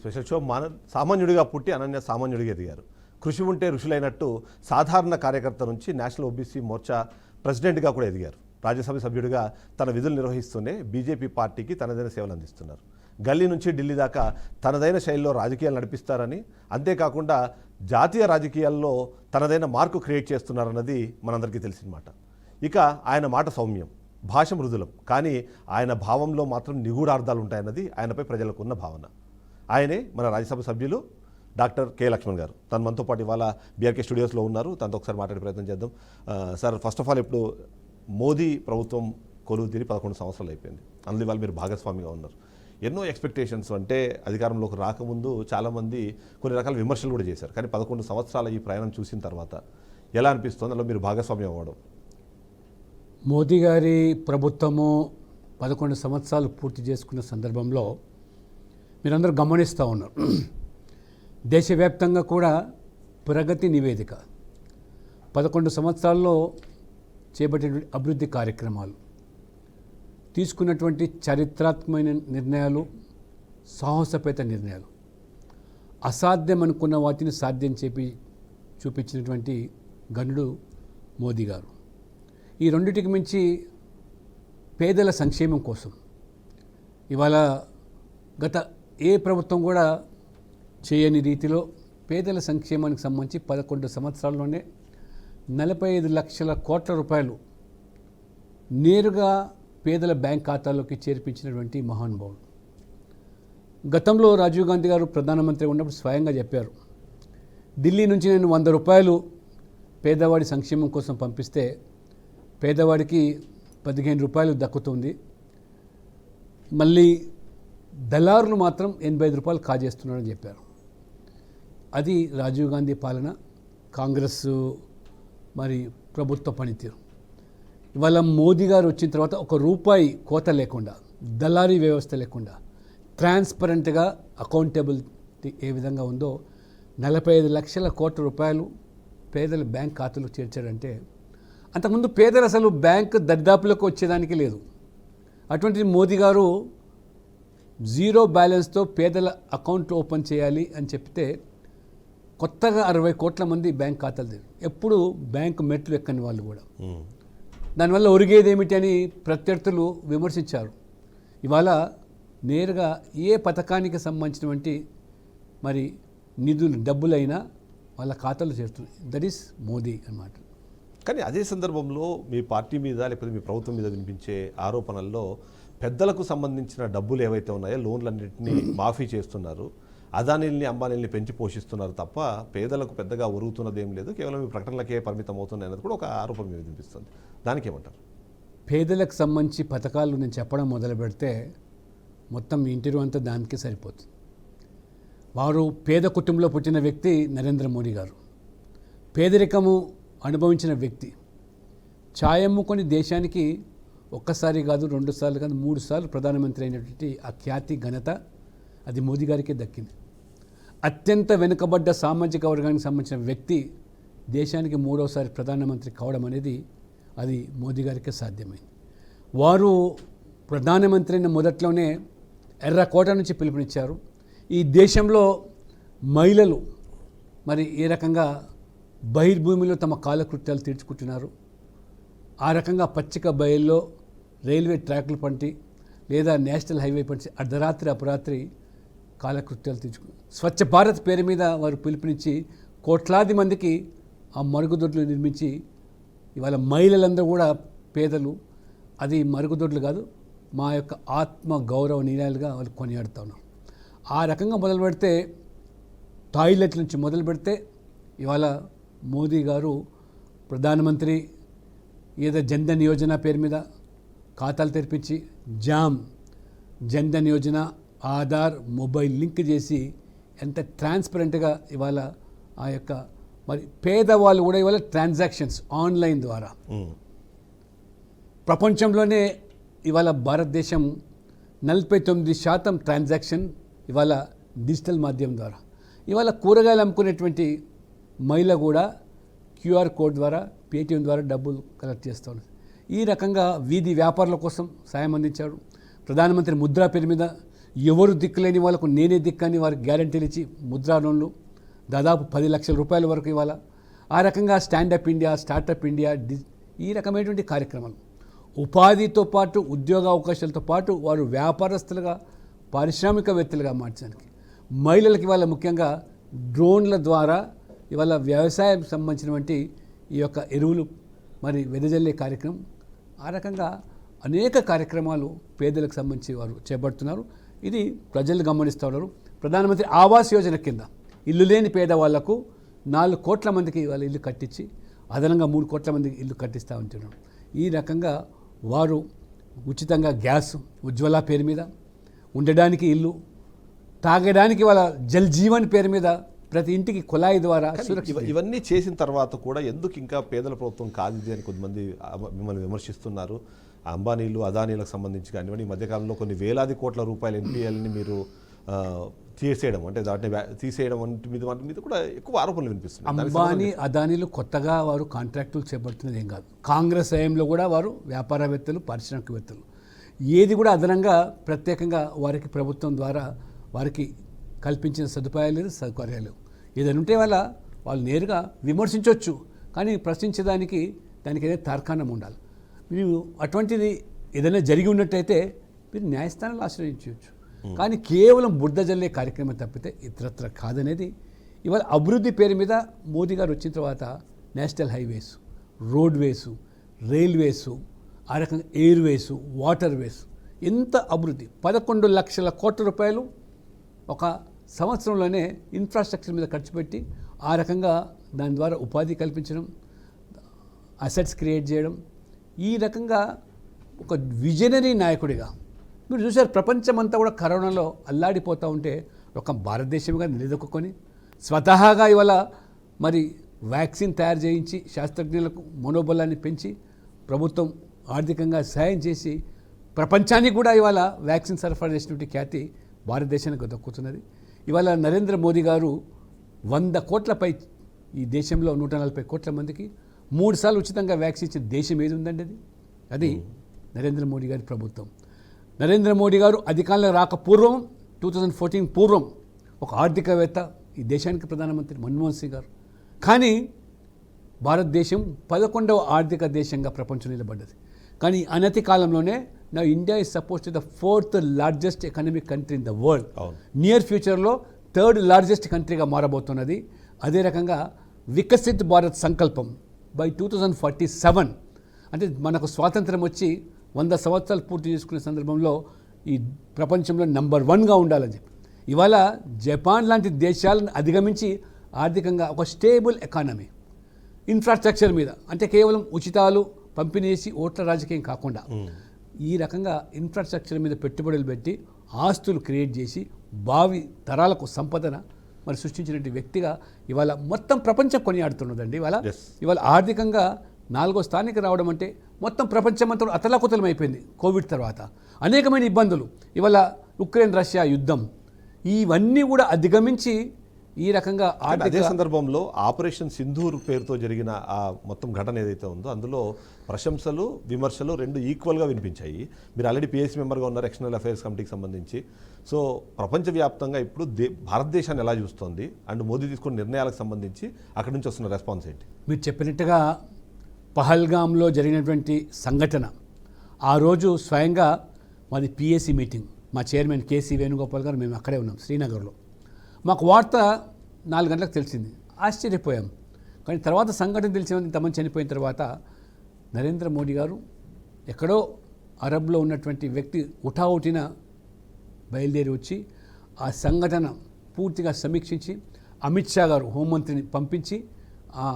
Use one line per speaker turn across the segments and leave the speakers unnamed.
Special show. సామాన్యుడిగా పుట్టి అనన్య సామాన్యుడిగా ఎదిగారు. కృషి ఉంటే ఋషులైనట్టు సాధారణ కార్యకర్త నుంచి నేషనల్ ఓబీసీ మోర్చా ప్రెసిడెంట్గా కూడా ఎదిగారు. రాజ్యసభ సభ్యుడిగా తన విధులు నిర్వహిస్తూనే బీజేపీ పార్టీకి తనదైన సేవలు అందిస్తున్నారు. గల్లీ నుంచి ఢిల్లీ దాకా తనదైన శైలిలో రాజకీయాలు నడిపిస్తారని, అంతేకాకుండా జాతీయ రాజకీయాల్లో తనదైన మార్కు క్రియేట్ చేస్తున్నారన్నది మనందరికీ తెలిసిన మాట. ఇక ఆయన మాట సౌమ్యం, భాష మృదులం, కానీ ఆయన భావంలో మాత్రం నిగూఢార్థాలు ఉంటాయన్నది ఆయనపై ప్రజలకు ఉన్న భావన. ఆయనే మన రాజ్యసభ సభ్యులు డాక్టర్ కె లక్ష్మణ్ గారు. తను మనతో పాటు ఇవాళ బీఆర్కే స్టూడియోస్లో ఉన్నారు. తనతో ఒకసారి మాట్లాడే ప్రయత్నం చేద్దాం. సార్, ఫస్ట్ ఆఫ్ ఆల్, ఇప్పుడు మోదీ ప్రభుత్వం కొలువు తీరి 11 సంవత్సరాలు అయిపోయింది. అందులో ఇవాళ మీరు భాగస్వామిగా ఉన్నారు. ఎన్నో ఎక్స్పెక్టేషన్స్, అంటే అధికారంలోకి రాకముందు చాలామంది కొన్ని రకాల విమర్శలు కూడా చేశారు. కానీ 11 సంవత్సరాల ఈ ప్రయాణం చూసిన తర్వాత ఎలా అనిపిస్తుంది? అందులో మీరు భాగస్వామ్యం అవ్వడం.
మోదీ గారి ప్రభుత్వము 11 సంవత్సరాలు పూర్తి చేసుకున్న సందర్భంలో మీరందరూ గమనిస్తూ ఉన్నారు. దేశవ్యాప్తంగా కూడా ప్రగతి నివేదిక 11 సంవత్సరాల్లో చేపట్టిన అభివృద్ధి కార్యక్రమాలు, తీసుకున్నటువంటి చారిత్రాత్మకమైన నిర్ణయాలు, సాహసపేత నిర్ణయాలు, అసాధ్యం అనుకున్న వాటిని సాధ్యం చూపించినటువంటి గనుడు మోదీ గారు. ఈ రెండింటికి మించి పేదల సంక్షేమం కోసం ఇవాళ గత ఏ ప్రభుత్వం కూడా చేయని రీతిలో పేదల సంక్షేమానికి సంబంధించి 11 సంవత్సరాల్లోనే 45 లక్షల కోట్ల రూపాయలు నేరుగా పేదల బ్యాంక్ ఖాతాల్లోకి చేర్పించినటువంటి మహానుభావుడు. గతంలో రాజీవ్ గాంధీ గారు ప్రధానమంత్రి ఉన్నప్పుడు స్వయంగా చెప్పారు, ఢిల్లీ నుంచి నేను 100 రూపాయలు పేదవాడి సంక్షేమం కోసం పంపిస్తే పేదవాడికి 15 రూపాయలు దక్కుతుంది, మళ్ళీ దళారులు మాత్రం 85 రూపాయలు కాజేస్తున్నారని చెప్పారు. అది రాజీవ్ గాంధీ పాలన, కాంగ్రెస్ మరి ప్రభుత్వ పనితీరు. ఇవాళ మోదీ గారు వచ్చిన తర్వాత 1 రూపాయి కోత లేకుండా, దళారీ వ్యవస్థ లేకుండా, ట్రాన్స్పరెంట్గా అకౌంటబిలిటీ ఏ విధంగా ఉందో 45 లక్షల కోట్ల రూపాయలు పేదల బ్యాంక్ ఖాతాలో చేర్చాడంటే, అంతకుముందు పేదలు అసలు బ్యాంక్ దరిదాపులకు వచ్చేదానికి లేదు. అటువంటి మోదీ గారు జీరో బ్యాలెన్స్తో పేదల అకౌంట్ ఓపెన్ చేయాలి అని చెప్తే కొత్తగా 60 కోట్ల మంది బ్యాంక్ ఖాతాలు తెరు, ఎప్పుడు బ్యాంకు మెట్లు ఎక్కని వాళ్ళు కూడా. దానివల్ల ఒరిగేది ఏమిటి అని ప్రత్యర్థులు విమర్శించారు. ఇవాళ నేరుగా ఏ పథకానికి సంబంధించినటువంటి మరి నిధులు, డబ్బులైనా వాళ్ళ ఖాతాలో చేరుతుంది. దట్ ఈస్ మోదీ అన్నమాట.
కానీ అదే సందర్భంలో మీ పార్టీ మీద లేకపోతే మీ ప్రభుత్వం మీద వినిపించే ఆరోపణల్లో పెద్దలకు సంబంధించిన డబ్బులు ఏవైతే ఉన్నాయో లోన్లన్నింటినీ మాఫీ చేస్తున్నారు, అదానీల్ని అంబానీల్ని పెంచి పోషిస్తున్నారు తప్ప పేదలకు పెద్దగా ఒరుగుతున్నది ఏం లేదు, కేవలం ఈ ప్రకటనలకే పరిమితం అవుతున్నాయి అన్నది కూడా ఒక ఆరోపణ మీద వినిపిస్తుంది. దానికి ఏమంటారు?
పేదలకు సంబంధించి పథకాలు నేను చెప్పడం మొదలు పెడితే మొత్తం ఇంటర్వ్యూ అంతా దానికే సరిపోతుంది. వారు పేద కుటుంబంలో పుట్టిన వ్యక్తి నరేంద్ర మోడీ గారు. పేదరికము అనుభవించిన వ్యక్తి. ఛాయమ్ముకొని దేశానికి ఒక్కసారి కాదు, 2 సార్లు కాదు, 3 సార్లు ప్రధానమంత్రి అయినటువంటి ఆ ఖ్యాతి, ఘనత అది మోదీ గారికే దక్కింది. అత్యంత వెనుకబడ్డ సామాజిక వర్గానికి సంబంధించిన వ్యక్తి దేశానికి 3వసారి ప్రధానమంత్రి కావడం అనేది అది మోదీ గారికే సాధ్యమైంది. వారు ప్రధానమంత్రి అయిన మొదట్లోనే ఎర్రకోట నుంచి పిలుపునిచ్చారు. ఈ దేశంలో మహిళలు మరి ఏ రకంగా బహిర్భూమిలో తమ కాలకృత్యాలు తీర్చుకుంటున్నారు, ఆ రకంగా పచ్చిక బయల్లో రైల్వే ట్రాక్లు పంటి లేదా నేషనల్ హైవే పంచి అర్ధరాత్రి అపరాత్రి కాలకృత్యాలు తీర్చుకున్నారు. స్వచ్ఛ భారత్ పేరు మీద వారు పిలుపునిచ్చి కోట్లాది మందికి ఆ మరుగుదొడ్లు నిర్మించి ఇవాళ మహిళలందరూ కూడా పేదలు, అది మరుగుదొడ్లు కాదు, మా యొక్క ఆత్మ గౌరవ నిలయాలుగా వాళ్ళు కొనియాడుతూ ఉన్నారు. ఆ రకంగా మొదలు పెడితే, టాయిలెట్ నుంచి మొదలు పెడితే ఇవాళ మోదీ గారు ప్రధానమంత్రి ఏదో జన్ధన్ యోజన పేరు మీద ఖాతాలు తెరిపించి జన్ధన్ యోజన, ఆధార్, మొబైల్ లింక్ చేసి ఎంత ట్రాన్స్పరెంట్గా ఇవాళ ఆ యొక్క మరి పేదవాళ్ళు కూడా ఇవాళ ట్రాన్సాక్షన్స్ ఆన్లైన్ ద్వారా ప్రపంచంలోనే ఇవాళ భారతదేశం 49% ట్రాన్సాక్షన్ ఇవాళ డిజిటల్ మాధ్యమం ద్వారా. ఇవాళ కూరగాయలు అమ్ముకునేటువంటి మహిళ కూడా క్యూఆర్ కోడ్ ద్వారా, పేటీఎం ద్వారా డబ్బులు కలెక్ట్ చేస్తూ ఉన్నారు. ఈ రకంగా వీధి వ్యాపారుల కోసం సాయం అందించాడు. ప్రధానమంత్రి ముద్రా పేరు మీద ఎవరు దిక్కులేని వాళ్ళకు నేనే దిక్కని వారికి గ్యారంటీలు ఇచ్చి ముద్రా లోన్లు దాదాపు 10 లక్షల రూపాయల వరకు ఇవాళ ఆ రకంగా స్టాండప్ ఇండియా, స్టార్టప్ ఇండియా, ఈ రకమైనటువంటి కార్యక్రమాలు ఉపాధితో పాటు ఉద్యోగ అవకాశాలతో పాటు వారు వ్యాపారస్తులుగా, పారిశ్రామికవేత్తలుగా మార్చడానికి, మహిళలకు ఇవాళ ముఖ్యంగా డ్రోన్ల ద్వారా ఇవాళ వ్యవసాయం సంబంధించినటువంటి ఈ యొక్క ఎరువులు మరి వెదజల్లే కార్యక్రమం, ఆ రకంగా అనేక కార్యక్రమాలు పేదలకు సంబంధించి వారు చేపడుతున్నారు. ఇది ప్రజలు గమనిస్తూ ఉన్నారు. ప్రధానమంత్రి ఆవాస్ యోజన కింద ఇల్లు లేని పేదవాళ్లకు 4 కోట్ల మందికి వాళ్ళ ఇల్లు కట్టించి అదనంగా 3 కోట్ల మందికి ఇల్లు కట్టిస్తూ ఉంటున్నాం. ఈ రకంగా వారు ఉచితంగా గ్యాస్, ఉజ్వల పేరు మీద ఉండడానికి ఇల్లు, తాగడానికి వాళ్ళ జల్ జీవన్ పేరు మీద ప్రతి ఇంటికి కుళాయి ద్వారా
ఇవన్నీ చేసిన తర్వాత కూడా ఎందుకు ఇంకా పేదల ప్రభుత్వం కాదు ఇది అని కొంతమంది మిమ్మల్ని విమర్శిస్తున్నారు. అంబానీలు, అదానీలకు సంబంధించి కానివ్వండి, ఈ మధ్యకాలంలో కొన్ని వేలాది కోట్ల రూపాయల ఎన్పిఎల్ని మీరు తీసేయడం, అంటే దాటిని తీసేయడం మీద కూడా ఎక్కువ ఆరోపణలు వినిపిస్తున్నాయి.
అంబానీ, అదానీలు కొత్తగా వారు కాంట్రాక్టులు చేపడుతున్నది ఏం కాదు. కాంగ్రెస్ హయాంలో కూడా వారు వ్యాపారవేత్తలు, పారిశ్రామికవేత్తలు, ఏది కూడా అదనంగా ప్రత్యేకంగా వారికి ప్రభుత్వం ద్వారా వారికి కల్పించిన సదుపాయాలు లేదు, సౌకర్యాలు ఏదైనా ఉంటే వాళ్ళు నేరుగా విమర్శించవచ్చు, కానీ ప్రశ్నించడానికి దానికి ఏదైనా తార్కాణం ఉండాలి. మీరు అటువంటిది ఏదైనా జరిగి ఉన్నట్టయితే మీరు న్యాయస్థానాలు ఆశ్రయించవచ్చు, కానీ కేవలం బురద జల్లే కార్యక్రమం తప్పితే ఇతరత్ర కాదనేది. ఇవాళ అభివృద్ధి పేరు మీద మోదీ గారు వచ్చిన తర్వాత నేషనల్ హైవేస్, రోడ్వేసు, రైల్వేసు, ఆ రకంగా ఎయిర్వేసు, వాటర్ వేస్, ఎంత అభివృద్ధి, 11 లక్షల కోట్ల రూపాయలు ఒక సంవత్సరంలోనే ఇన్ఫ్రాస్ట్రక్చర్ మీద ఖర్చు పెట్టి ఆ రకంగా దాని ద్వారా ఉపాధి కల్పించడం, అసెట్స్ క్రియేట్ చేయడం, ఈ రకంగా ఒక విజనరీ నాయకుడిగా మీరు చూసారు. ప్రపంచమంతా కూడా కరోనాలో అల్లాడిపోతూ ఉంటే ఒక భారతదేశంగా నిలదొక్కుని స్వతహాగా ఇవాళ మరి వ్యాక్సిన్ తయారు చేయించి శాస్త్రజ్ఞులకు మనోబలాన్ని పెంచి ప్రభుత్వం ఆర్థికంగా సాయం చేసి ప్రపంచానికి కూడా ఇవాళ వ్యాక్సిన్ సరఫరా చేసినటువంటి ఖ్యాతి భారతదేశానికి దక్కుతున్నది. ఇవాళ నరేంద్ర మోదీ గారు 100 కోట్లపై ఈ దేశంలో 140 కోట్ల మందికి 3 సార్లు ఉచితంగా వ్యాక్సిన్ ఇచ్చిన దేశం ఏది ఉందండి? అది నరేంద్ర మోడీ గారి ప్రభుత్వం. నరేంద్ర మోడీ గారు అధికారంలో రాకపూర్వం 2014 పూర్వం ఒక ఆర్థికవేత్త, ఈ దేశానికి ప్రధానమంత్రి మన్మోహన్ సింగ్ గారు. కానీ భారతదేశం 11వ ఆర్థిక దేశంగా ప్రపంచం నిలబడ్డది. కానీ అనతి కాలంలోనే నా India is suppose to the 4th largest economic country in the world. Near ఫ్యూచర్లో 3rd లార్జెస్ట్ కంట్రీగా మారబోతున్నది. అదే రకంగా వికసిత్ భారత్ సంకల్పం బై 2047, అంటే మనకు స్వాతంత్రం వచ్చి 100 సంవత్సరాలు పూర్తి చేసుకునే సందర్భంలో ఈ ప్రపంచంలో నెంబర్ 1గా ఉండాలని చెప్పి ఇవాళ జపాన్ లాంటి దేశాలను అధిగమించి ఆర్థికంగా ఒక స్టేబుల్ ఎకానమీ, ఇన్ఫ్రాస్ట్రక్చర్ మీద, అంటే కేవలం ఉచితాలు పంపిణీ చేసి ఓట్ల రాజకీయం కాకుండా ఈ రకంగా ఇన్ఫ్రాస్ట్రక్చర్ మీద పెట్టుబడులు పెట్టి ఆస్తులు క్రియేట్ చేసి భావి తరాలకు సంపదన మరి సృష్టించినటువంటి వ్యక్తిగా ఇవాళ మొత్తం ప్రపంచం కొనియాడుతున్నదండి. ఇవాళ ఆర్థికంగా 4వ స్థానానికి రావడం అంటే మొత్తం ప్రపంచమంతా అతలాకుతలం అయిపోయింది. కోవిడ్ తర్వాత అనేకమైన ఇబ్బందులు, ఇవాళ ఉక్రెయిన్ రష్యా యుద్ధం, ఇవన్నీ కూడా అధిగమించి ఈ రకంగా
అదే సందర్భంలో ఆపరేషన్ సింధూర్ పేరుతో జరిగిన ఆ మొత్తం ఘటన ఏదైతే ఉందో అందులో ప్రశంసలు, విమర్శలు 2 ఈక్వల్గా వినిపించాయి. మీరు ఆల్రెడీ పిఎస్సీ మెంబర్గా ఉన్నారు ఎక్స్టర్నల్ అఫైర్స్ కమిటీకి సంబంధించి. సో ప్రపంచవ్యాప్తంగా ఇప్పుడు భారతదేశాన్ని ఎలా చూస్తోంది అండ్ మోదీ తీసుకున్న నిర్ణయాలకు సంబంధించి అక్కడి నుంచి వస్తున్న రెస్పాన్స్ ఏంటి?
మీరు చెప్పినట్టుగా పహల్గామ్లో జరిగినటువంటి సంఘటన, ఆ రోజు స్వయంగా మాది పిఎస్సీ మీటింగ్, మా చైర్మన్ కేసీ వేణుగోపాల్ గారు, మేము అక్కడే ఉన్నాం శ్రీనగర్లో. మాకు వార్త 4 గంటలకు తెలిసింది, ఆశ్చర్యపోయాం. కానీ తర్వాత సంఘటన తెలిసిన ఇంతమంది చనిపోయిన తర్వాత నరేంద్ర మోడీ గారు ఎక్కడో అరబ్లో ఉన్నటువంటి వ్యక్తి ఉఠావుటిన బయలుదేరి వచ్చి ఆ సంఘటన పూర్తిగా సమీక్షించి అమిత్ షా గారు హోంమంత్రిని పంపించి ఆ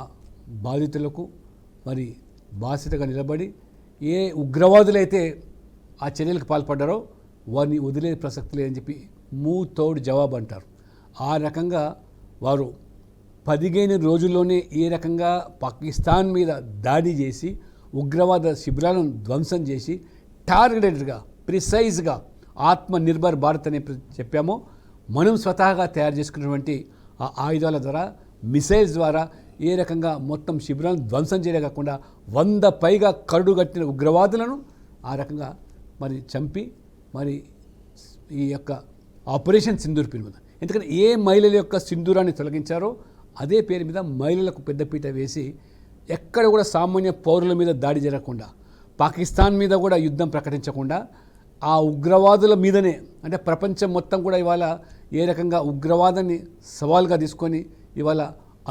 బాధితులకు మరి బాధ్యతగా నిలబడి ఏ ఉగ్రవాదులైతే ఆ చర్యలకు పాల్పడ్డారో వారిని వదిలే ప్రసక్తి లేదని చెప్పి మూతోడు జవాబు అంటారు. ఆ రకంగా వారు 15 రోజుల్లోనే ఏ రకంగా పాకిస్తాన్ మీద దాడి చేసి ఉగ్రవాద శిబిరాలను ధ్వంసం చేసి టార్గెటెడ్గా, ప్రిసైజ్గా ఆత్మనిర్భర్ భారత్ అని చెప్పామో, మనం స్వతహాగా తయారు చేసుకున్నటువంటి ఆ ఆయుధాల ద్వారా, మిసైల్స్ ద్వారా ఏ రకంగా మొత్తం శిబిరాలను ధ్వంసం చేయలే కాకుండా 100 పైగా కరుడుగట్టిన ఉగ్రవాదులను ఆ రకంగా మరి చంపి మరి ఈ యొక్క ఆపరేషన్ సింధూర్ పేరు మీద. ఎందుకంటే ఏ మహిళల యొక్క సింధూరాన్ని తొలగించారో అదే పేరు మీద మహిళలకు పెద్దపీట వేసి ఎక్కడ కూడా సామాన్య పౌరుల మీద దాడి జరగకుండా, పాకిస్తాన్ మీద కూడా యుద్ధం ప్రకటించకుండా, ఆ ఉగ్రవాదుల మీదనే, అంటే ప్రపంచం మొత్తం కూడా ఇవాళ ఏ రకంగా ఉగ్రవాదాన్ని సవాల్గా తీసుకొని ఇవాళ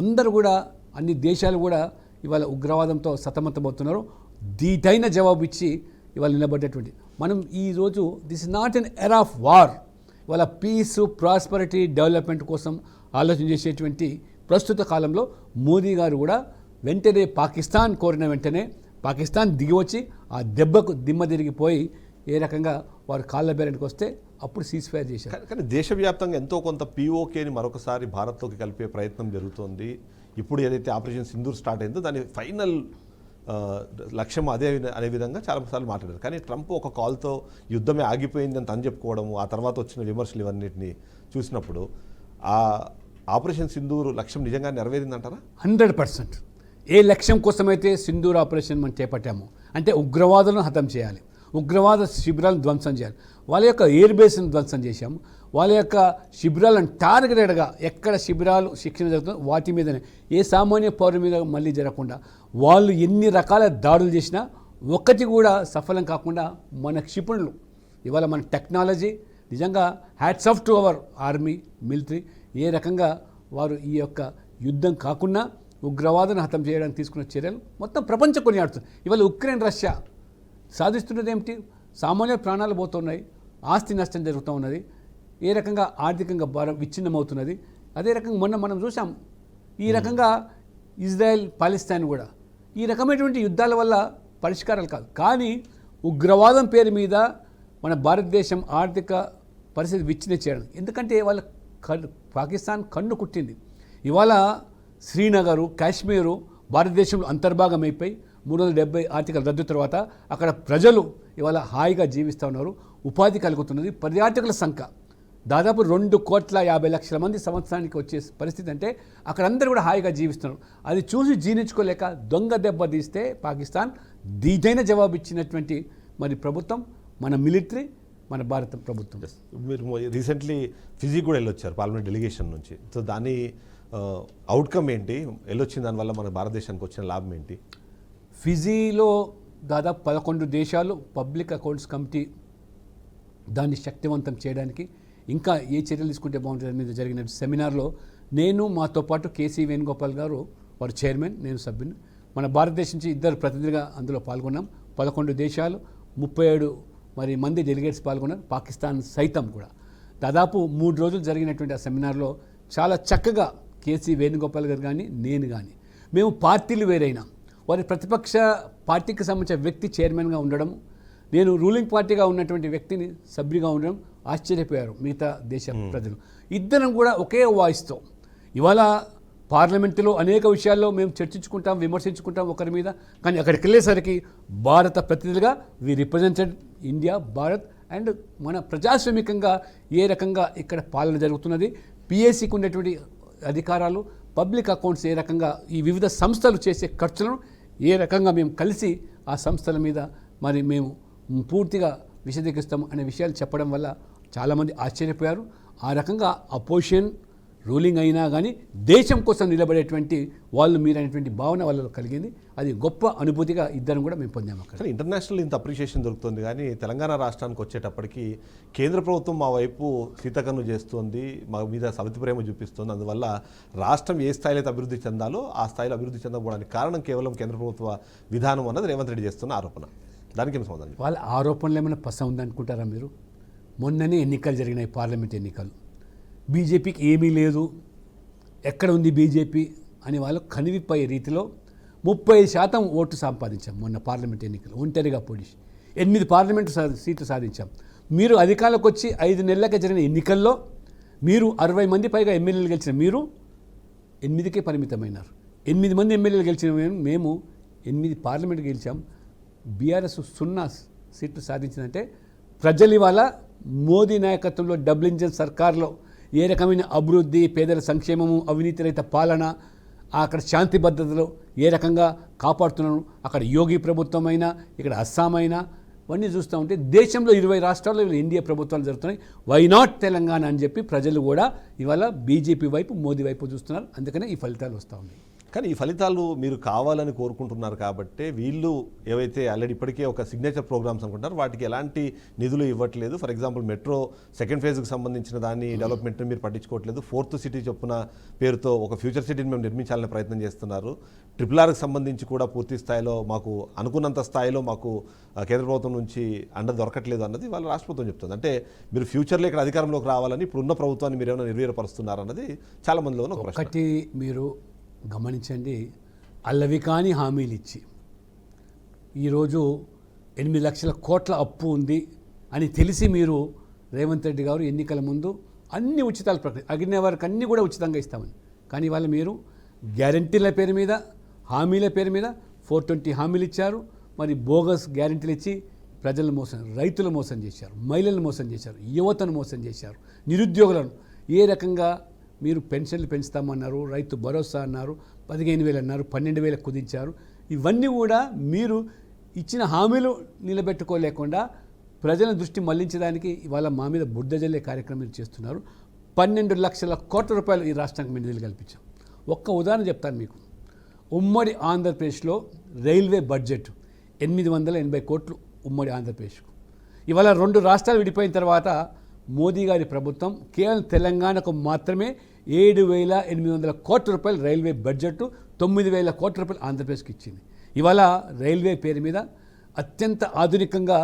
అందరూ కూడా అన్ని దేశాలు కూడా ఇవాళ ఉగ్రవాదంతో సతమతమవుతున్నారు. దీటైన జవాబు ఇచ్చి ఇవాళ నిలబడ్డటువంటి మనం ఈరోజు this is not an era of war. ఇవాళ పీస్, ప్రాస్పరిటీ, డెవలప్మెంట్ కోసం ఆలోచన చేసేటువంటి ప్రస్తుత కాలంలో మోదీ గారు కూడా వెంటనే పాకిస్తాన్ కోరిన వెంటనే పాకిస్తాన్ దిగివచ్చి ఆ దెబ్బకు దిమ్మ తిరిగిపోయి ఏ రకంగా వారు కాళ్ళ బేరానికి వస్తే అప్పుడు సీజ్ ఫైర్ చేశారు.
కానీ దేశవ్యాప్తంగా ఎంతో కొంత పీఓకేని మరొకసారి భారత్లోకి కలిపే ప్రయత్నం జరుగుతోంది. ఇప్పుడు ఏదైతే ఆపరేషన్ సింధూర్ స్టార్ట్ అయిందో దాని ఫైనల్ లక్ష్యం అదే అనే విధంగా చాలాసార్లు మాట్లాడారు. కానీ ట్రంప్ ఒక కాల్తో యుద్ధమే ఆగిపోయింది అని తను చెప్పుకోవడము, ఆ తర్వాత వచ్చిన విమర్శలు ఇవన్నిటిని చూసినప్పుడు ఆ ఆపరేషన్ సింధూర్ లక్ష్యం నిజంగా నెరవేరిందంటారా?
100%. ఏ లక్ష్యం కోసమైతే సింధూర్ ఆపరేషన్ మనం చేపట్టాము అంటే ఉగ్రవాదులను హతం చేయాలి, ఉగ్రవాద శిబిరాలను ధ్వంసం చేయాలి, వాళ్ళ యొక్క ఎయిర్ బేస్ను ధ్వంసం చేశాము, వాళ్ళ యొక్క శిబిరాలను టార్గెటెడ్గా ఎక్కడ శిబిరాలు శిక్షణ జరుగుతుందో వాటి మీదనే, ఏ సామాన్య పౌరుల మీద మళ్ళీ జరగకుండా వాళ్ళు ఎన్ని రకాల దాడులు చేసినా ఒక్కటి కూడా సఫలం కాకుండా మన క్షిపణులు ఇవాళ మన టెక్నాలజీ నిజంగా hats off to our army, military, ఏ రకంగా వారు ఈ యొక్క యుద్ధం కాకుండా ఉగ్రవాదను హతం చేయడానికి తీసుకున్న చర్యలు మొత్తం ప్రపంచం కొనియాడుతుంది. ఇవాళ ఉక్రెయిన్, రష్యా సాధిస్తున్నది ఏమిటి? సామాన్య ప్రాణాలు పోతున్నాయి, ఆస్తి నష్టం జరుగుతూ ఉన్నది, ఏ రకంగా ఆర్థికంగా భారం విచ్ఛిన్నమవుతున్నది. అదే రకంగా మొన్న మనం చూసాం ఈ రకంగా ఇజ్రాయెల్, పాలస్తీన్ కూడా ఈ రకమైనటువంటి యుద్ధాల వల్ల పరిష్కారాలు కాదు. కానీ ఉగ్రవాదం పేరు మీద మన భారతదేశం ఆర్థిక పరిస్థితి విచ్ఛిన్నం చేయడం, ఎందుకంటే వాళ్ళ పాకిస్తాన్ కన్ను కుట్టింది. ఇవాళ శ్రీనగరు, కాశ్మీరు భారతదేశంలో అంతర్భాగం అయిపోయి 370 ఆర్టికల్ రద్దు తర్వాత అక్కడ ప్రజలు ఇవాళ హాయిగా జీవిస్తూ ఉన్నారు, ఉపాధి కలుగుతున్నది. పర్యాటకుల సంఖ్య దాదాపు 2,50,00,000 మంది సంవత్సరానికి వచ్చే పరిస్థితి అంటే అక్కడ అందరూ కూడా హాయిగా జీవిస్తున్నారు. అది చూసి జీర్ణించుకోలేక దొంగ దెబ్బ తీస్తే పాకిస్తాన్ దీటైన జవాబు ఇచ్చినటువంటి మరి ప్రభుత్వం మన మిలిటరీ, మన భారత ప్రభుత్వం.
మీరు రీసెంట్లీ ఫిజీ కూడా వెళ్ళొచ్చారు పార్లమెంట్ డెలిగేషన్ నుంచి. సో దాని అవుట్కమ్ ఏంటి, వెళ్ళొచ్చిన దానివల్ల మన భారతదేశానికి వచ్చిన లాభం ఏంటి?
ఫిజీలో దాదాపు 11 దేశాలు పబ్లిక్ అకౌంట్స్ కమిటీ దాన్ని శక్తివంతం చేయడానికి ఇంకా ఏ చర్యలు తీసుకుంటే బాగుంటుంది మీద జరిగిన సెమినార్లో నేను, మాతో పాటు కేసీ వేణుగోపాల్ గారు వారు చైర్మన్, నేను సభ్యుని, మన భారతదేశం నుంచి 2 ప్రతినిధులుగా అందులో పాల్గొన్నాం. 11 దేశాలు 37 మరి మంది డెలిగేట్స్ పాల్గొన్నారు, పాకిస్తాన్ సైతం కూడా. దాదాపు 3 రోజులు జరిగినటువంటి ఆ సెమినార్లో చాలా చక్కగా కేసీ వేణుగోపాల్ గారు కానీ నేను కానీ మేము పార్టీలు వేరైనా వారి ప్రతిపక్ష పార్టీకి సంబంధించిన వ్యక్తి చైర్మన్గా ఉండడం, నేను రూలింగ్ పార్టీగా ఉన్నటువంటి వ్యక్తిని సభ్యుడిగా ఉండడం ఆశ్చర్యపోయారు మిగతా దేశ ప్రజలు. ఇద్దరం కూడా ఒకే వాయిస్తో ఇవాళ పార్లమెంటులో అనేక విషయాల్లో మేము చర్చించుకుంటాం, విమర్శించుకుంటాం ఒకరి మీద, కానీ అక్కడికి వెళ్ళేసరికి భారత ప్రతినిధులుగా వి రిప్రజెంటెడ్ ఇండియా, భారత్ అండ్ మన ప్రజాస్వామికంగా ఏ రకంగా ఇక్కడ పాలన జరుగుతున్నది, పిఎస్సికి ఉన్నటువంటి అధికారాలు, పబ్లిక్ అకౌంట్స్ ఏ రకంగా, ఈ వివిధ సంస్థలు చేసే ఖర్చులను ఏ రకంగా మేము కలిసి ఆ సంస్థల మీద మరి మేము పూర్తిగా విశదీకరిస్తాము అనే విషయాలు చెప్పడం వల్ల చాలామంది ఆశ్చర్యపోయారు. ఆ రకంగా అపోజిషన్ రూలింగ్ అయినా కానీ దేశం కోసం నిలబడేటువంటి వాళ్ళు మీరైనటువంటి భావన వాళ్ళలో కలిగింది. అది గొప్ప అనుభూతిగా ఇద్దరం కూడా మేము పొందాము. అక్కడ
ఇంటర్నేషనల్ ఇంత అప్రిషియేషన్ దొరుకుతుంది, కానీ తెలంగాణ రాష్ట్రానికి వచ్చేటప్పటికి కేంద్ర ప్రభుత్వం మా వైపు సీతకన్ను చేస్తుంది, మా మీద సవితి ప్రేమ చూపిస్తుంది. అందువల్ల రాష్ట్రం ఏ స్థాయిలో అయితే అభివృద్ధి చెందాలో ఆ స్థాయిలో అభివృద్ధి చెందకపోవడానికి కారణం కేవలం కేంద్ర ప్రభుత్వ విధానం అన్నది రేవంత్ రెడ్డి చేస్తున్న ఆరోపణ. దానికి ఏం సమాధానం?
వాళ్ళ ఆరోపణలు ఏమైనా పస ఉందనుకుంటారా మీరు? మొన్ననే ఎన్నికలు జరిగినాయి, పార్లమెంట్ ఎన్నికలు. బీజేపీకి ఏమీ లేదు, ఎక్కడ ఉంది బీజేపీ అని వాళ్ళు కనివిపోయే రీతిలో 30% ఓటు సంపాదించాం మొన్న పార్లమెంట్ ఎన్నికలు. ఒంటరిగా పొడిచి 8 పార్లమెంటు సీట్లు సాధించాం. మీరు అధికారంలోకి వచ్చి 5 నెలలకే జరిగిన ఎన్నికల్లో మీరు 60 మంది పైగా ఎమ్మెల్యేలు గెలిచిన మీరు 8కే పరిమితమైనారు. 8 మంది ఎమ్మెల్యేలు గెలిచిన మేము 8 పార్లమెంట్ గెలిచాం. బీఆర్ఎస్ 0 సీట్లు సాధించిందంటే ప్రజలు ఇవాళ మోదీ నాయకత్వంలో డబుల్ ఇంజిన్ సర్కార్లో ఏ రకమైన అభివృద్ధి, పేదల సంక్షేమము, అవినీతి రహిత పాలన, అక్కడ శాంతి భద్రతలు ఏ రకంగా కాపాడుతున్నాను. అక్కడ యోగి ప్రభుత్వం అయినా, ఇక్కడ అస్సాం అయినా, ఇవన్నీ చూస్తూ ఉంటే దేశంలో 20 రాష్ట్రాల్లో ఎన్డీఏ ప్రభుత్వాలు జరుగుతున్నాయి. వై నాట్ తెలంగాణ అని చెప్పి ప్రజలు కూడా ఇవాళ బీజేపీ వైపు మోదీ వైపు చూస్తున్నారు. అందుకనే ఈ ఫలితాలు వస్తూ ఉన్నాయి.
కానీ ఈ ఫలితాలు మీరు కావాలని కోరుకుంటున్నారు కాబట్టి వీళ్ళు ఏవైతే ఆల్రెడీ ఇప్పటికే ఒక సిగ్నేచర్ ప్రోగ్రామ్స్ అనుకుంటారు వాటికి ఎలాంటి నిధులు ఇవ్వట్లేదు. ఫర్ ఎగ్జాంపుల్ మెట్రో సెకండ్ ఫేజ్కి సంబంధించిన దాన్ని డెవలప్మెంట్ని మీరు పట్టించుకోవట్లేదు. 4th సిటీ చొప్పున పేరుతో ఒక ఫ్యూచర్ సిటీని మేము నిర్మించాలని ప్రయత్నం చేస్తున్నారు. RRRకి సంబంధించి కూడా పూర్తి స్థాయిలో మాకు అనుకున్నంత స్థాయిలో మాకు కేంద్ర ప్రభుత్వం నుంచి అండ దొరకట్లేదు అన్నది వాళ్ళ రాష్ట్ర ప్రభుత్వం చెప్తుంది. అంటే మీరు ఫ్యూచర్లో ఇక్కడ అధికారంలోకి రావాలని ఇప్పుడున్న ప్రభుత్వాన్ని మీరు ఏమైనా నిర్వీర్యపరుస్తున్నారు అన్నది చాలా మందిలో ఉన్న ఒక ప్రశ్న.
ఒకటి మీరు గమనించండి, అల్లవి కాని హామీలు ఇచ్చి ఈరోజు 8 లక్షల కోట్ల అప్పు ఉంది అని తెలిసి మీరు రేవంత్ రెడ్డి గారు ఎన్నికల ముందు అన్ని ఉచితాలు అడిగిన వారికి అన్నీ కూడా ఉచితంగా ఇస్తామని, కానీ ఇవాళ మీరు గ్యారంటీల పేరు మీద హామీల పేరు మీద 420 హామీలు ఇచ్చారు. మరి బోగస్ గ్యారంటీలు ఇచ్చి ప్రజలను మోసం, రైతులు మోసం చేశారు, మహిళలను మోసం చేశారు, యువతను మోసం చేశారు, నిరుద్యోగులను ఏ రకంగా మీరు పెన్షన్లు పెంచుతామన్నారు, రైతు భరోసా అన్నారు, 15,000 అన్నారు, 12,000 కుదించారు. ఇవన్నీ కూడా మీరు ఇచ్చిన హామీలు నిలబెట్టుకోలేకుండా ప్రజల దృష్టి మళ్లించడానికి ఇవాళ మా మీద బుడ్డ జల్లే కార్యక్రమాలు చేస్తున్నారు. 12 లక్షల కోట్ల రూపాయలు ఈ రాష్ట్రానికి నిధులు కల్పించాం. ఒక్క ఉదాహరణ చెప్తాను మీకు. ఉమ్మడి ఆంధ్రప్రదేశ్లో రైల్వే బడ్జెట్ 880 కోట్లు ఉమ్మడి ఆంధ్రప్రదేశ్కు. ఇవాళ 2 రాష్ట్రాలు విడిపోయిన తర్వాత మోదీ గారి ప్రభుత్వం కేవలం తెలంగాణకు మాత్రమే 7,800 కోట్ల రూపాయలు రైల్వే బడ్జెట్, 9,000 కోట్ల రూపాయలు ఆంధ్రప్రదేశ్కి ఇచ్చింది. ఇవాళ రైల్వే పేరు మీద అత్యంత ఆధునికంగా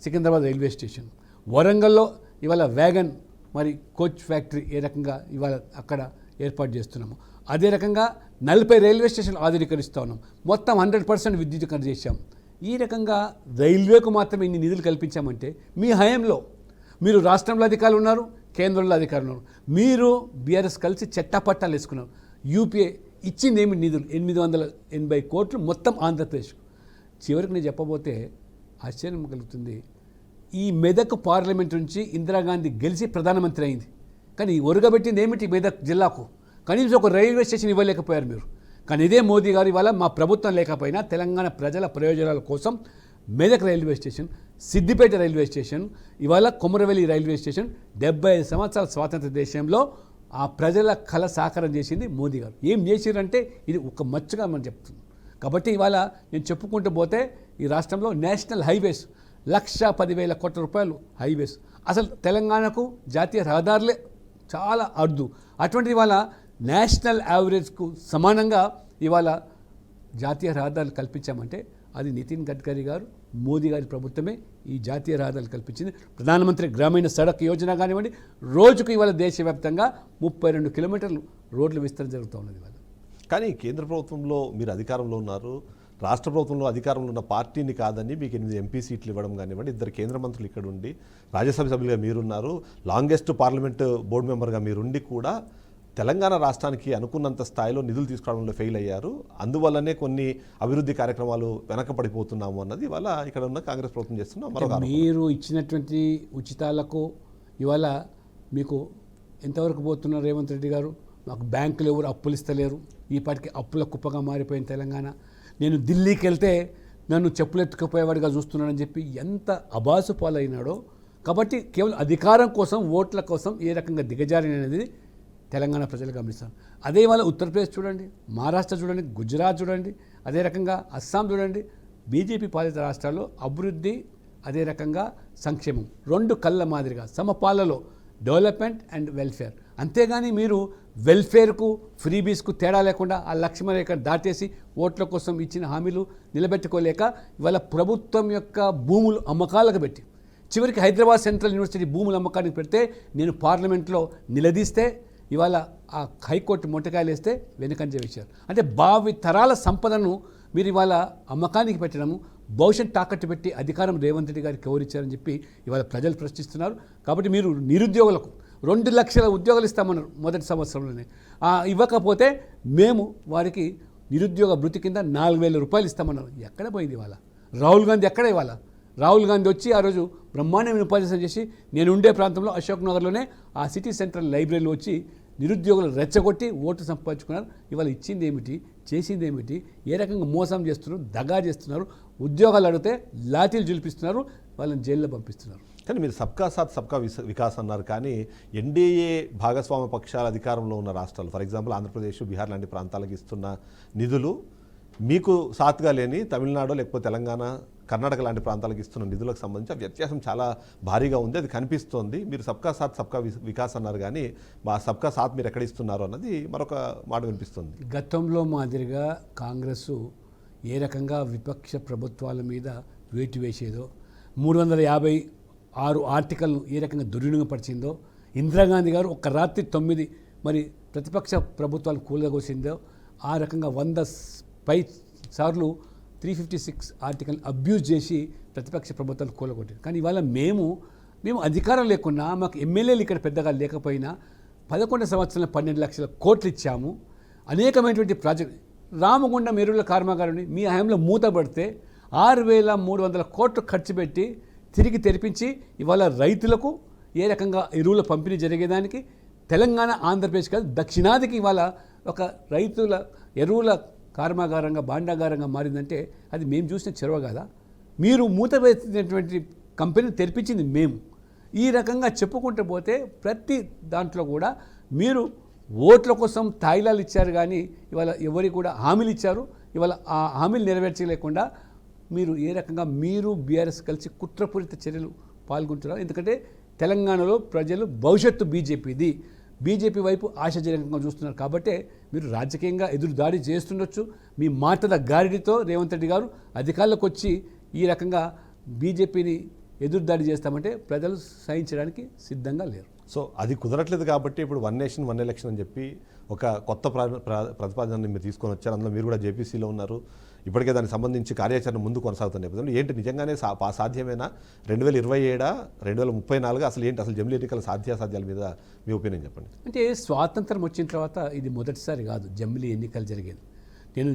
సికింద్రాబాద్ రైల్వే స్టేషన్, వరంగల్లో ఇవాళ వ్యాగన్ మరి కోచ్ ఫ్యాక్టరీ ఏ రకంగా ఇవాళ అక్కడ ఏర్పాటు చేస్తున్నాము. అదే రకంగా 40 రైల్వే స్టేషన్లు ఆధునీకరిస్తూ ఉన్నాం. మొత్తం 100% విద్యుతీకరణ చేశాం. ఈ రకంగా రైల్వేకు మాత్రమే ఇన్ని నిధులు కల్పించామంటే మీ హయాంలో మీరు రాష్ట్రంలో అధికారులు ఉన్నారు, కేంద్రంలో అధికారులు ఉన్నారు. మీరు బీఆర్ఎస్ కలిసి చట్టపట్టాలు వేసుకున్నారు. యూపీఏ ఇచ్చింది ఏమి నిధులు 880 కోట్లు మొత్తం ఆంధ్రప్రదేశ్కు. చివరికి నేను చెప్పబోతే ఆశ్చర్యం కలుగుతుంది. ఈ మెదక్ పార్లమెంట్ నుంచి ఇందిరాగాంధీ గెలిచి ప్రధానమంత్రి అయింది, కానీ ఒరగబెట్టింది ఏమిటి మెదక్ జిల్లాకు? కనీసం ఒక రైల్వే స్టేషన్ ఇవ్వలేకపోయారు మీరు. కానీ ఇదే మోదీ గారు ఇవాళ మా ప్రభుత్వం లేకపోయినా తెలంగాణ ప్రజల ప్రయోజనాల కోసం Medak railway station, Siddipet railway station, ఇవాళ కొమరవెల్లి రైల్వే స్టేషన్ 75 సంవత్సరాల స్వాతంత్ర దేశంలో ఆ ప్రజల కళ సాకారం చేసింది మోదీ గారు. ఏం చేసిరంటే ఇది ఒక మచ్చగా మనం చెప్తున్నాం. కాబట్టి ఇవాళ నేను చెప్పుకుంటూ పోతే ఈ రాష్ట్రంలో నేషనల్ హైవేస్ 1,10,000 కోట్ల రూపాయలు హైవేస్. అసలు తెలంగాణకు జాతీయ రహదారులే చాలా అరుదు. అటువంటిది ఇవాళ నేషనల్ యావరేజ్కు సమానంగా ఇవాళ జాతీయ రహదారులు కల్పించామంటే అది నితిన్ గడ్కరీ గారు, మోదీ గారి ప్రభుత్వమే ఈ జాతీయ రహదారులు కల్పించింది. ప్రధానమంత్రి గ్రామీణ సడక్ యోజన కానివ్వండి, రోజుకు ఇవాళ దేశవ్యాప్తంగా 32 కిలోమీటర్లు రోడ్లు విస్తరణ జరుగుతూ ఉన్నది ఇవాళ.
కానీ కేంద్ర ప్రభుత్వంలో మీరు అధికారంలో ఉన్నారు, రాష్ట్ర ప్రభుత్వంలో అధికారంలో ఉన్న పార్టీని కాదని మీకు 8 ఎంపీ సీట్లు ఇవ్వడం కానివ్వండి, 2 కేంద్ర మంత్రులు ఇక్కడ ఉండి రాజ్యసభ సభ్యులుగా మీరున్నారు, లాంగెస్ట్ పార్లమెంట్ బోర్డు మెంబర్గా మీరుండి కూడా తెలంగాణ రాష్ట్రానికి అనుకున్నంత స్థాయిలో నిధులు తీసుకురావడంలో ఫెయిల్ అయ్యారు. అందువల్లనే కొన్ని అభివృద్ధి కార్యక్రమాలు వెనకపడిపోతున్నాము అన్నది ఇవాళ ఇక్కడ ఉన్న కాంగ్రెస్ ప్రభుత్వం చేస్తున్న మరొక ఆరోపణ.
మీరు ఇచ్చినటువంటి ఉచితాలకు ఇవాళ మీకు ఎంతవరకు పోతున్నారు రేవంత్ రెడ్డి గారు? మాకు బ్యాంకులు ఎవరు అప్పులు ఇస్తలేరు, ఈ పాటికి అప్పుల కుప్పగా మారిపోయిన తెలంగాణ. నేను ఢిల్లీకి వెళ్తే నన్ను చెప్పులెత్తుకుపోయేవాడిగా చూస్తున్నానని చెప్పి ఎంత అబాసు పాలైనాడో. కాబట్టి కేవలం అధికారం కోసం, ఓట్ల కోసం ఏ రకంగా దిగజారి అనేది తెలంగాణ ప్రజలు గమనిస్తారు. అదే ఇవాళ ఉత్తరప్రదేశ్ చూడండి, మహారాష్ట్ర చూడండి, గుజరాత్ చూడండి, అదే రకంగా అస్సాం చూడండి. బీజేపీ పాలిత రాష్ట్రాల్లో అభివృద్ధి, అదే రకంగా సంక్షేమం 2 కళ్ళ మాదిరిగా సమపాలలో డెవలప్మెంట్ అండ్ వెల్ఫేర్. అంతేగాని మీరు వెల్ఫేర్కు ఫ్రీబీస్కు తేడా లేకుండా ఆ లక్ష్మరేఖ దాటేసి ఓట్ల కోసం ఇచ్చిన హామీలు నిలబెట్టుకోలేక ఇవాళ ప్రభుత్వం యొక్క భూములు అమ్మకాలకు పెట్టి చివరికి హైదరాబాద్ సెంట్రల్ యూనివర్సిటీ భూముల అమ్మకానికి పెడితే నేను పార్లమెంట్లో నిలదీస్తే ఇవాళ ఆ హైకోర్టు మొట్టకాయలు వేస్తే వెనుకంజ వేశారు. అంటే భావి తరాల సంపదను మీరు ఇవాళ అమ్మకానికి పెట్టడము, భవిష్యత్ తాకట్టు పెట్టి అధికారం రేవంత్ రెడ్డి గారికి ఎవరిచ్చారని చెప్పి ఇవాళ ప్రజలు ప్రశ్నిస్తున్నారు. కాబట్టి మీరు నిరుద్యోగులకు 2 లక్షల ఉద్యోగాలు ఇస్తామన్నారు మొదటి సంవత్సరంలోనే. ఇవ్వకపోతే మేము వారికి నిరుద్యోగ భృతి కింద 4,000 రూపాయలు ఇస్తామన్నారు. ఎక్కడ పోయింది ఇవాళ? రాహుల్ గాంధీ ఎక్కడ ఇవాళ? రాహుల్ గాంధీ వచ్చి ఆ రోజు బ్రహ్మాండమైన ఉపన్యాసం చేసి నేను ఉండే ప్రాంతంలో అశోక్ నగర్లోనే ఆ సిటీ సెంట్రల్ లైబ్రరీలో వచ్చి నిరుద్యోగులు రెచ్చగొట్టి ఓటు సంపాదించుకున్నారు. ఇవాళ ఇచ్చింది ఏమిటి? చేసింది ఏమిటి? ఏ రకంగా మోసం చేస్తున్నారు, దగా చేస్తున్నారు, ఉద్యోగాలు అడిగితే లాఠీలు జులిపిస్తున్నారు, వాళ్ళని జైల్లో పంపిస్తున్నారు.
కానీ మీరు సబ్కా సాత్ సబ్కా వికాస్ అన్నారు, కానీ ఎన్డీఏ భాగస్వామ్య పక్షాల అధికారంలో ఉన్న రాష్ట్రాలు, ఫర్ ఎగ్జాంపుల్ ఆంధ్రప్రదేశ్, బీహార్ లాంటి ప్రాంతాలకు ఇస్తున్న నిధులు మీకు సాత్గా లేని తమిళనాడు లేకపోతే తెలంగాణ, కర్ణాటక లాంటి ప్రాంతాలకు ఇస్తున్న నిధులకు సంబంధించి వ్యత్యాసం చాలా భారీగా ఉంది, అది కనిపిస్తోంది. మీరు సబ్కా సాత్ సబ్కా వికాస్ అన్నారు, కానీ మా సబ్కా సాత్ మీరు ఎక్కడ ఇస్తున్నారు అన్నది మరొక మాట వినిపిస్తుంది.
గతంలో మాదిరిగా కాంగ్రెస్ ఏ రకంగా విపక్ష ప్రభుత్వాల మీద వేటు వేసేదో, 356 ఆర్టికల్ను ఏ రకంగా దుర్వినియోగపరిచిందో, ఇందిరాగాంధీ గారు ఒక రాత్రి 9 మరి ప్రతిపక్ష ప్రభుత్వాలు కూలగోసిందో, ఆ రకంగా 100 పై సార్లు 356 ఆర్టికల్ అబ్యూజ్ చేసి ప్రతిపక్ష ప్రభుత్వాలు కూలగొట్టారు. కానీ ఇవాళ మేము అధికారం లేకున్నా, మాకు ఎమ్మెల్యేలు ఇక్కడ పెద్దగా లేకపోయినా 11 సంవత్సరాల 12 లక్షల కోట్లు ఇచ్చాము. అనేకమైనటువంటి ప్రాజెక్ట్, రామగుండం ఎరువుల కర్మాగారాన్ని మీ హయాంలో మూతపడితే 6,300 కోట్లు ఖర్చు పెట్టి తిరిగి తెరిపించి ఇవాళ రైతులకు ఏ రకంగా ఎరువుల పంపిణీ జరిగేదానికి తెలంగాణ, ఆంధ్రప్రదేశ్ కాదు దక్షిణాదికి ఇవాళ ఒక రైతుల ఎరువుల కర్మాగారంగా, భాండాగారంగా మారిందంటే అది మేము చూసిన చెరువ కదా. మీరు మూతవేసినటువంటి కంపెనీని తెరిపించింది మేము. ఈ రకంగా చెప్పుకుంటూ పోతే ప్రతి దాంట్లో కూడా మీరు ఓట్ల కోసం తాయిలాలు ఇచ్చారు, కానీ ఇవాళ ఎవరికి కూడా హామీలు ఇచ్చారు. ఇవాళ ఆ హామీలు నెరవేర్చలేకుండా మీరు ఏ రకంగా మీరు బీఆర్ఎస్ కలిసి కుట్రపూరిత చర్యలు పాల్గొంటున్నారు. ఎందుకంటే తెలంగాణలో ప్రజలు భవిష్యత్తు బీజేపీ వైపు ఆశాజనకంగా చూస్తున్నారు. కాబట్టి మీరు రాజకీయంగా ఎదురు దాడి చేస్తుండొచ్చు. మీ మాటల గారిడితో రేవంత్ రెడ్డి గారు అధికారులకు వచ్చి ఈ రకంగా బీజేపీని ఎదురు దాడి చేస్తామంటే ప్రజలు సహించడానికి సిద్ధంగా లేరు.
సో అది కుదరట్లేదు కాబట్టి ఇప్పుడు 1 నేషన్ 1 ఎలక్షన్ అని చెప్పి ఒక కొత్త ప్రతిపాదనని మీరు తీసుకొని వచ్చారు. అందులో మీరు కూడా జేపీసీలో ఉన్నారు. ఇప్పటికే దానికి సంబంధించి కార్యాచరణ ముందు కొనసాగుతున్న నేపథ్యంలో ఏంటి నిజంగానే సాధ్యమేనా? 2027 2034 అసలు ఏంటి, అసలు జమిలీ ఎన్నికల సాధ్యాసాధ్యాల మీద మీ ఒపీనియన్ చెప్పండి.
అంటే స్వాతంత్రం వచ్చిన తర్వాత ఇది మొదటిసారి కాదు జమిలీ ఎన్నికలు జరిగేది.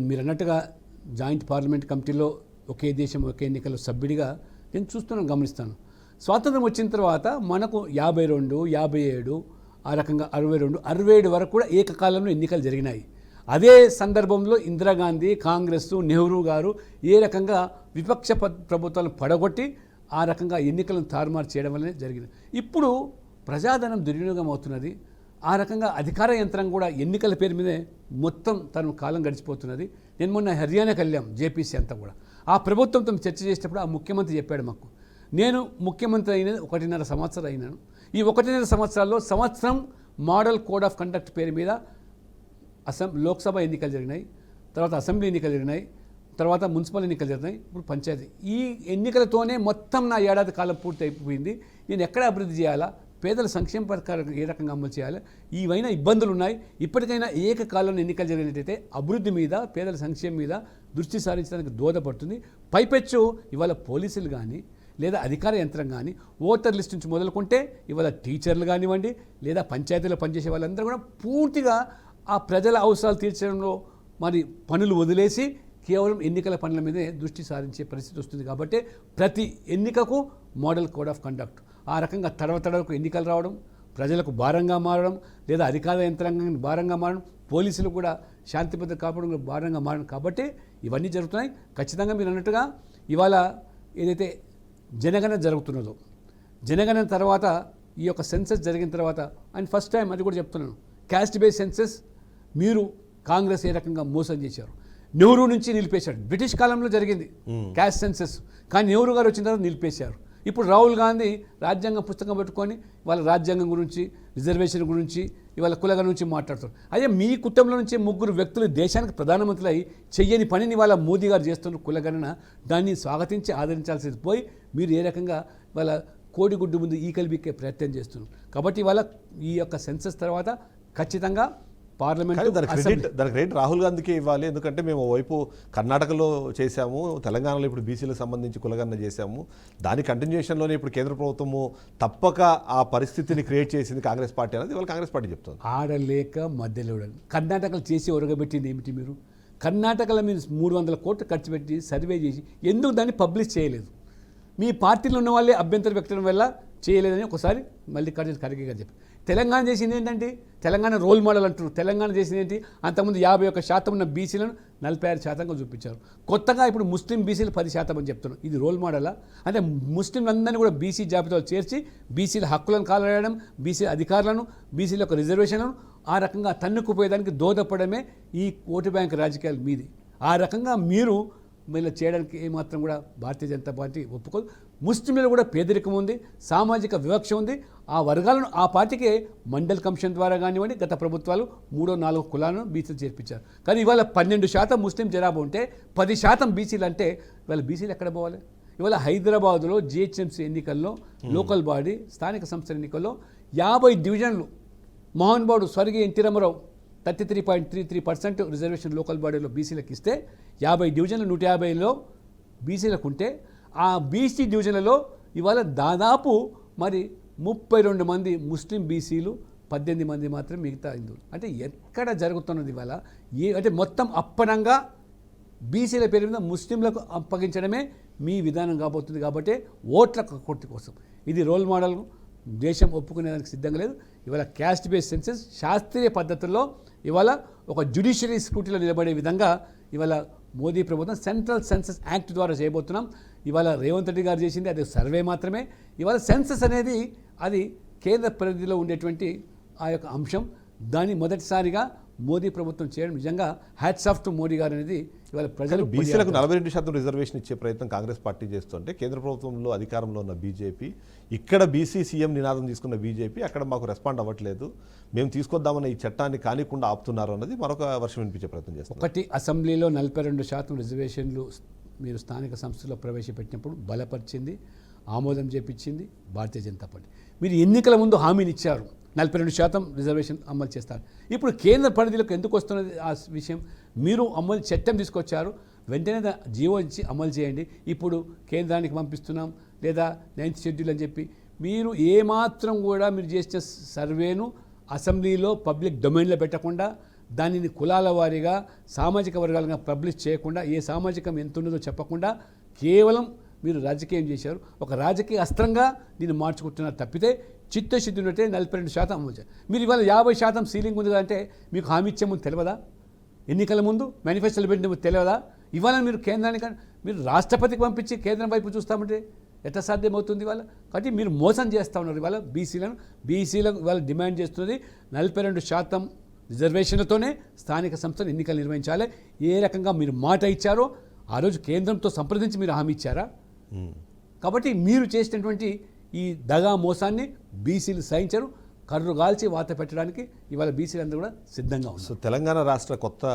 మీరు అన్నట్టుగా జాయింట్ పార్లమెంట్ కమిటీలో ఒకే దేశం ఒకే ఎన్నికల సభ్యుడిగా నేను చూస్తున్నాను, గమనిస్తాను. స్వాతంత్రం వచ్చిన తర్వాత మనకు 52, 57 ఆ రకంగా 62, 67 వరకు కూడా ఏకకాలంలో ఎన్నికలు జరిగినాయి. అదే సందర్భంలో ఇందిరాగాంధీ, కాంగ్రెస్, నెహ్రూ గారు ఏ రకంగా విపక్ష ప్రభుత్వాలను పడగొట్టి ఆ రకంగా ఎన్నికలను తారుమారు చేయడం వల్లనే జరిగింది. ఇప్పుడు ప్రజాధనం దుర్వినియోగం అవుతున్నది. ఆ రకంగా అధికార యంత్రం కూడా ఎన్నికల పేరు మీదే మొత్తం తన కాలం గడిచిపోతున్నది. నేను మొన్న హర్యానాకి వెళ్ళాం, జేపీసీ అంతా కూడా. ఆ ప్రభుత్వంతో చర్చ చేసేటప్పుడు ఆ ముఖ్యమంత్రి చెప్పాడు మాకు, నేను ముఖ్యమంత్రి అయినది 1.5 సంవత్సరం అయినాను. ఈ 1.5 సంవత్సరాల్లో సంవత్సరం మోడల్ కోడ్ ఆఫ్ కండక్ట్ పేరు మీద లోక్సభ ఎన్నికలు జరిగినాయి, తర్వాత అసెంబ్లీ ఎన్నికలు జరిగినాయి, తర్వాత మున్సిపల్ ఎన్నికలు జరిగినాయి, ఇప్పుడు పంచాయతీ. ఈ ఎన్నికలతోనే మొత్తం నా ఏడాది కాలం పూర్తి అయిపోయింది. నేను ఎక్కడ అభివృద్ధి చేయాలా, పేదల సంక్షేమ పథకాలు ఏ రకంగా అమలు చేయాలి, ఇవైనా ఇబ్బందులు ఉన్నాయి. ఇప్పటికైనా ఏకకాలంలో ఎన్నికలు జరిగినట్టయితే అభివృద్ధి మీద, పేదల సంక్షేమం మీద దృష్టి సారించడానికి దోహదపడుతుంది. పైపెచ్చు ఇవాళ పోలీసులు కానీ లేదా అధికార యంత్రం కానీ ఓటర్ లిస్ట్ నుంచి మొదలుకుంటే ఇవాళ టీచర్లు కానివ్వండి లేదా పంచాయతీలో పనిచేసే వాళ్ళందరూ కూడా పూర్తిగా ఆ ప్రజల అవసరాలు తీర్చడంలో మరి పనులు వదిలేసి కేవలం ఎన్నికల పనుల మీదే దృష్టి సారించే పరిస్థితి వస్తుంది. కాబట్టి ప్రతి ఎన్నికకు మోడల్ కోడ్ ఆఫ్ కండక్ట్, ఆ రకంగా తడవకు ఎన్నికలు రావడం, ప్రజలకు భారంగా మారడం లేదా అధికార యంత్రాంగానికి భారంగా మారడం, పోలీసులు కూడా శాంతి భద్రత కాపాడడం భారంగా మారడం. కాబట్టి ఇవన్నీ జరుగుతున్నాయి. ఖచ్చితంగా మీరు అన్నట్టుగా ఇవాళ ఏదైతే జనగణన జరుగుతున్నదో, జనగణన తర్వాత ఈ యొక్క సెన్సస్ జరిగిన తర్వాత అండ్ ఫస్ట్ టైం అది కూడా చెప్తున్నాను, క్యాస్ట్ బేస్ సెన్సస్ మీరు కాంగ్రెస్ ఏ రకంగా మోసం చేశారు. నెహ్రూ నుంచి నిలిపేశాడు. బ్రిటిష్ కాలంలో జరిగింది క్యాస్ట్ సెన్సస్, కానీ నెహ్రూ గారు వచ్చిన తర్వాత నిలిపేశారు. ఇప్పుడు రాహుల్ గాంధీ రాజ్యాంగం పుస్తకం పెట్టుకొని వాళ్ళ రాజ్యాంగం గురించి, రిజర్వేషన్ గురించి, ఇవాళ కులగ నుంచి మాట్లాడుతారు. అదే మీ కుటుంబంలో నుంచి 3 వ్యక్తులు దేశానికి ప్రధానమంత్రులు అయి చెయ్యని పనిని వాళ్ళ మోదీ గారు చేస్తున్న కులగణన, దాన్ని స్వాగతించి ఆదరించాల్సింది పోయి మీరు ఏ రకంగా వాళ్ళ కోడిగుడ్డు ముందు ఈకలు బిక్కే ప్రయత్నం చేస్తున్నారు. కాబట్టి ఇవాళ ఈ యొక్క సెన్సస్ తర్వాత ఖచ్చితంగా పార్లమెంట్
దానికి క్రెడిట్ రాహుల్ గాంధీకి ఇవ్వాలి. ఎందుకంటే మేము వైపు కర్ణాటకలో చేశాము, తెలంగాణలో ఇప్పుడు బీసీలకు సంబంధించి కులగణన చేశాము, దాని కంటిన్యూషన్లోనే ఇప్పుడు కేంద్ర ప్రభుత్వము తప్పక ఆ పరిస్థితిని క్రియేట్ చేసింది కాంగ్రెస్ పార్టీ అనేది ఇవాళ కాంగ్రెస్ పార్టీ చెప్తుంది.
ఆడలేక మధ్యలో కర్ణాటకలో చేసి ఒరగబెట్టింది ఏమిటి? మీరు కర్ణాటకలో మీరు 300 కోట్లు ఖర్చు పెట్టి సర్వే చేసి ఎందుకు దాన్ని పబ్లిష్ చేయలేదు? మీ పార్టీలో ఉన్న వాళ్ళే అభ్యంతరం వ్యక్తం వల్ల చేయలేదని ఒకసారి మల్లికార్జున ఖర్గే గారు చెప్పారు. తెలంగాణ చేసింది ఏంటంటే తెలంగాణ రోల్ మోడల్ అంటారు. తెలంగాణ చేసింది ఏంటి? అంతకుముందు 51% ఉన్న బీసీలను 46%గా చూపించారు. కొత్తగా ఇప్పుడు ముస్లిం బీసీలు 10% అని చెప్తున్నారు. ఇది రోల్ మోడలా? అంటే ముస్లింలందరినీ కూడా బీసీ జాబితాలో చేర్చి బీసీల హక్కులను కాలవేయడం, బీసీ అధికారులను, బీసీల యొక్క రిజర్వేషన్లను ఆ రకంగా తన్నుకుపోయేదానికి దోహదపడమే ఈ ఓటు బ్యాంక్ రాజకీయాలు మీది. ఆ రకంగా మీరు వీళ్ళు చేయడానికి ఏమాత్రం కూడా భారతీయ జనతా పార్టీ ఒప్పుకోదు. ముస్లింలలో కూడా పేదరికం ఉంది, సామాజిక వివక్ష ఉంది. ఆ వర్గాలను ఆ పార్టీకే మండల్ కమిషన్ ద్వారా కానివ్వండి, గత ప్రభుత్వాలు 3-4 కులాలను బీసీలు చేర్పించారు. కానీ ఇవాళ 12% ముస్లిం జనాభా ఉంటే 10% బీసీలు అంటే ఇవాళ బీసీలు ఎక్కడ పోవాలి? ఇవాళ హైదరాబాదులో జిహెచ్ఎంసీ ఎన్నికల్లో, లోకల్ బాడీ స్థానిక సంస్థల ఎన్నికల్లో 50 డివిజన్లు మోహన్ బాబు స్వర్గీయ ఎన్టీ రామారావు 33.33% రిజర్వేషన్ లోకల్ బాడీలో బీసీలకు ఇస్తే 50 డివిజన్లు 150లో బీసీలకు ఉంటే ఆ బీసీ డివిజన్లలో ఇవాళ దాదాపు మరి 32 మంది ముస్లిం బీసీలు, 18 మంది మాత్రం మిగతా హిందువులు. అంటే ఎక్కడ జరుగుతున్నది ఇవాళ? అంటే మొత్తం అప్పనంగా బీసీల పేరు మీద ముస్లింలకు అప్పగించడమే మీ విధానం కాబోతుంది. కాబట్టి ఓట్ల కొట్టి కోసం ఇది రోల్ మోడల్ దేశం ఒప్పుకునేదానికి సిద్ధంగా లేదు. ఇవాళ క్యాస్ట్ బేస్డ్ సెన్సెస్ శాస్త్రీయ పద్ధతుల్లో ఇవాళ ఒక జ్యుడిషియరీ స్క్రూటీలో నిలబడే విధంగా ఇవాళ మోదీ ప్రభుత్వం సెంట్రల్ సెన్సస్ యాక్ట్ ద్వారా చేయబోతున్నాం. ఇవాళ రేవంత్ రెడ్డి గారు చేసింది అది సర్వే మాత్రమే. ఇవాళ సెన్సస్ అనేది అది కేంద్ర పరిధిలో ఉండేటువంటి ఆ యొక్క అంశం. దాన్ని మొదటిసారిగా మోదీ ప్రభుత్వం చేయడం నిజంగా హ్యాట్స్ ఆఫ్ టు మోడీ గారు అనేది ఇవాళ ప్రజలు.
బీసీలకు 42% రిజర్వేషన్ ఇచ్చే ప్రయత్నం కాంగ్రెస్ పార్టీ చేస్తుంటే కేంద్ర ప్రభుత్వంలో అధికారంలో ఉన్న బీజేపీ, ఇక్కడ బీసీ సీఎం నినాదం తీసుకున్న బీజేపీ అక్కడ మాకు రెస్పాండ్ అవ్వట్లేదు, మేము తీసుకొద్దామన్న ఈ చట్టాన్ని కానికుండా ఆపుతున్నారు అన్నది మరొక వర్షం వినిపించే ప్రయత్నం చేస్తారు.
ఒకటి, అసెంబ్లీలో 42% రిజర్వేషన్లు మీరు స్థానిక సంస్థల్లో ప్రవేశపెట్టినప్పుడు బలపరిచింది, ఆమోదం చేపించింది భారతీయ జనతా పార్టీ. మీరు ఎన్నికల ముందు హామీని ఇచ్చారు 42% రిజర్వేషన్ అమలు చేస్తారు. ఇప్పుడు కేంద్ర పరిధిలోకి ఎందుకు వస్తున్నది ఆ విషయం? మీరు చట్టం తీసుకొచ్చారు, వెంటనే జీవో ఇచ్చి అమలు చేయండి. ఇప్పుడు కేంద్రానికి పంపిస్తున్నాం లేదా 9th షెడ్యూల్ అని చెప్పి మీరు ఏమాత్రం కూడా మీరు చేసిన సర్వేను అసెంబ్లీలో పబ్లిక్ డొమైన్లో పెట్టకుండా, దానిని కులాల వారీగా సామాజిక వర్గాలుగా పబ్లిష్ చేయకుండా, ఏ సామాజికం ఎంత ఉన్నదో చెప్పకుండా కేవలం మీరు రాజకీయం చేశారు. ఒక రాజకీయ అస్త్రంగా దీన్ని మార్చుకుంటున్నారు తప్పితే చిత్తశుద్ధి ఉన్నట్టే 42% అమలు చేయాలి. మీరు ఇవాళ 50% సీలింగ్ ఉంది అంటే మీకు హామీ ఇచ్చే ముందు తెలియదా? ఎన్నికల ముందు మేనిఫెస్టోలు పెట్టిన ముందు తెలియదా? ఇవాళ మీరు కేంద్రానికి మీరు రాష్ట్రపతికి పంపించి కేంద్రం వైపు చూస్తామంటే ఎట్లా సాధ్యమవుతుంది ఇవాళ? కాబట్టి మీరు మోసం చేస్తూ ఉన్నారు. ఇవాళ బీసీలకు ఇవాళ డిమాండ్ చేస్తున్నది 42% రిజర్వేషన్లతోనే స్థానిక సంస్థలు ఎన్నికలు నిర్వహించాలి. ఏ రకంగా మీరు మాట ఇచ్చారో ఆ రోజు కేంద్రంతో సంప్రదించి మీరు హామీ ఇచ్చారా? కాబట్టి మీరు చేసినటువంటి ఈ దగా మోసాన్ని బీసీలు సహించరు. కర్రు గాల్చి వాత పెట్టడానికి ఇవాళ బీసీలందరూ కూడా సిద్ధంగా ఉన్నారు.
సో తెలంగాణ రాష్ట్ర కొత్త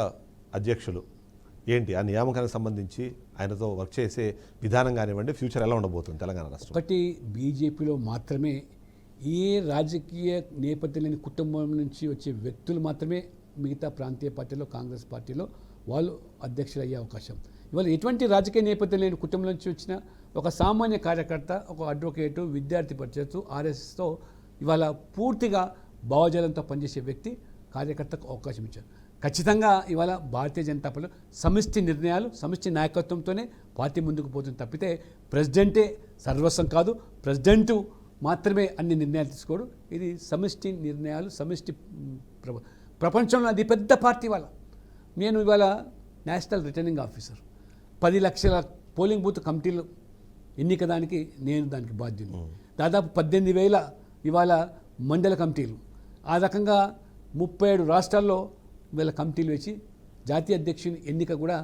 అధ్యక్షులు ఏంటి, ఆ నియామకానికి సంబంధించి ఆయనతో వర్క్ చేసే విధానం కానివ్వండి, ఫ్యూచర్ ఎలా ఉండబోతుంది తెలంగాణ రాష్ట్రం?
ఒకటి, బీజేపీలో మాత్రమే ఏ రాజకీయ నేపథ్యం లేని కుటుంబం నుంచి వచ్చే వ్యక్తులు మాత్రమే మిగతా ప్రాంతీయ పార్టీలో, కాంగ్రెస్ పార్టీలో వాళ్ళు అధ్యక్షులు అయ్యే అవకాశం. ఇవాళ ఎటువంటి రాజకీయ నేపథ్యం లేని కుటుంబం నుంచి వచ్చిన ఒక సామాన్య కార్యకర్త, ఒక అడ్వకేటు, విద్యార్థి పరిషత్తు, ఆర్ఎస్ఎస్తో ఇవాళ పూర్తిగా భావజాలంతో పనిచేసే వ్యక్తి కార్యకర్తకు అవకాశం ఇచ్చారు. ఖచ్చితంగా ఇవాళ భారతీయ జనతా పార్టీలో సమిష్టి నిర్ణయాలు, సమిష్టి నాయకత్వంతోనే పార్టీ ముందుకు పోతుంది తప్పితే ప్రెసిడెంటే సర్వస్వం కాదు, ప్రెసిడెంటు మాత్రమే అన్ని నిర్ణయాలు తీసుకోడు. ఇది సమిష్టి నిర్ణయాలు, సమిష్టి ప్రపంచంలో అది పెద్ద పార్టీ. నేను ఇవాళ నేషనల్ రిటర్నింగ్ ఆఫీసర్, 10 లక్షల పోలింగ్ బూత్ కమిటీలు ఎన్నిక దానికి నేను దానికి బాధ్యుని. దాదాపు 18,000 ఇవాళ మండల కమిటీలు, ఆ రకంగా 37 రాష్ట్రాల్లో ఇవాళ కమిటీలు వేసి జాతీయ అధ్యక్షుని ఎన్నిక కూడా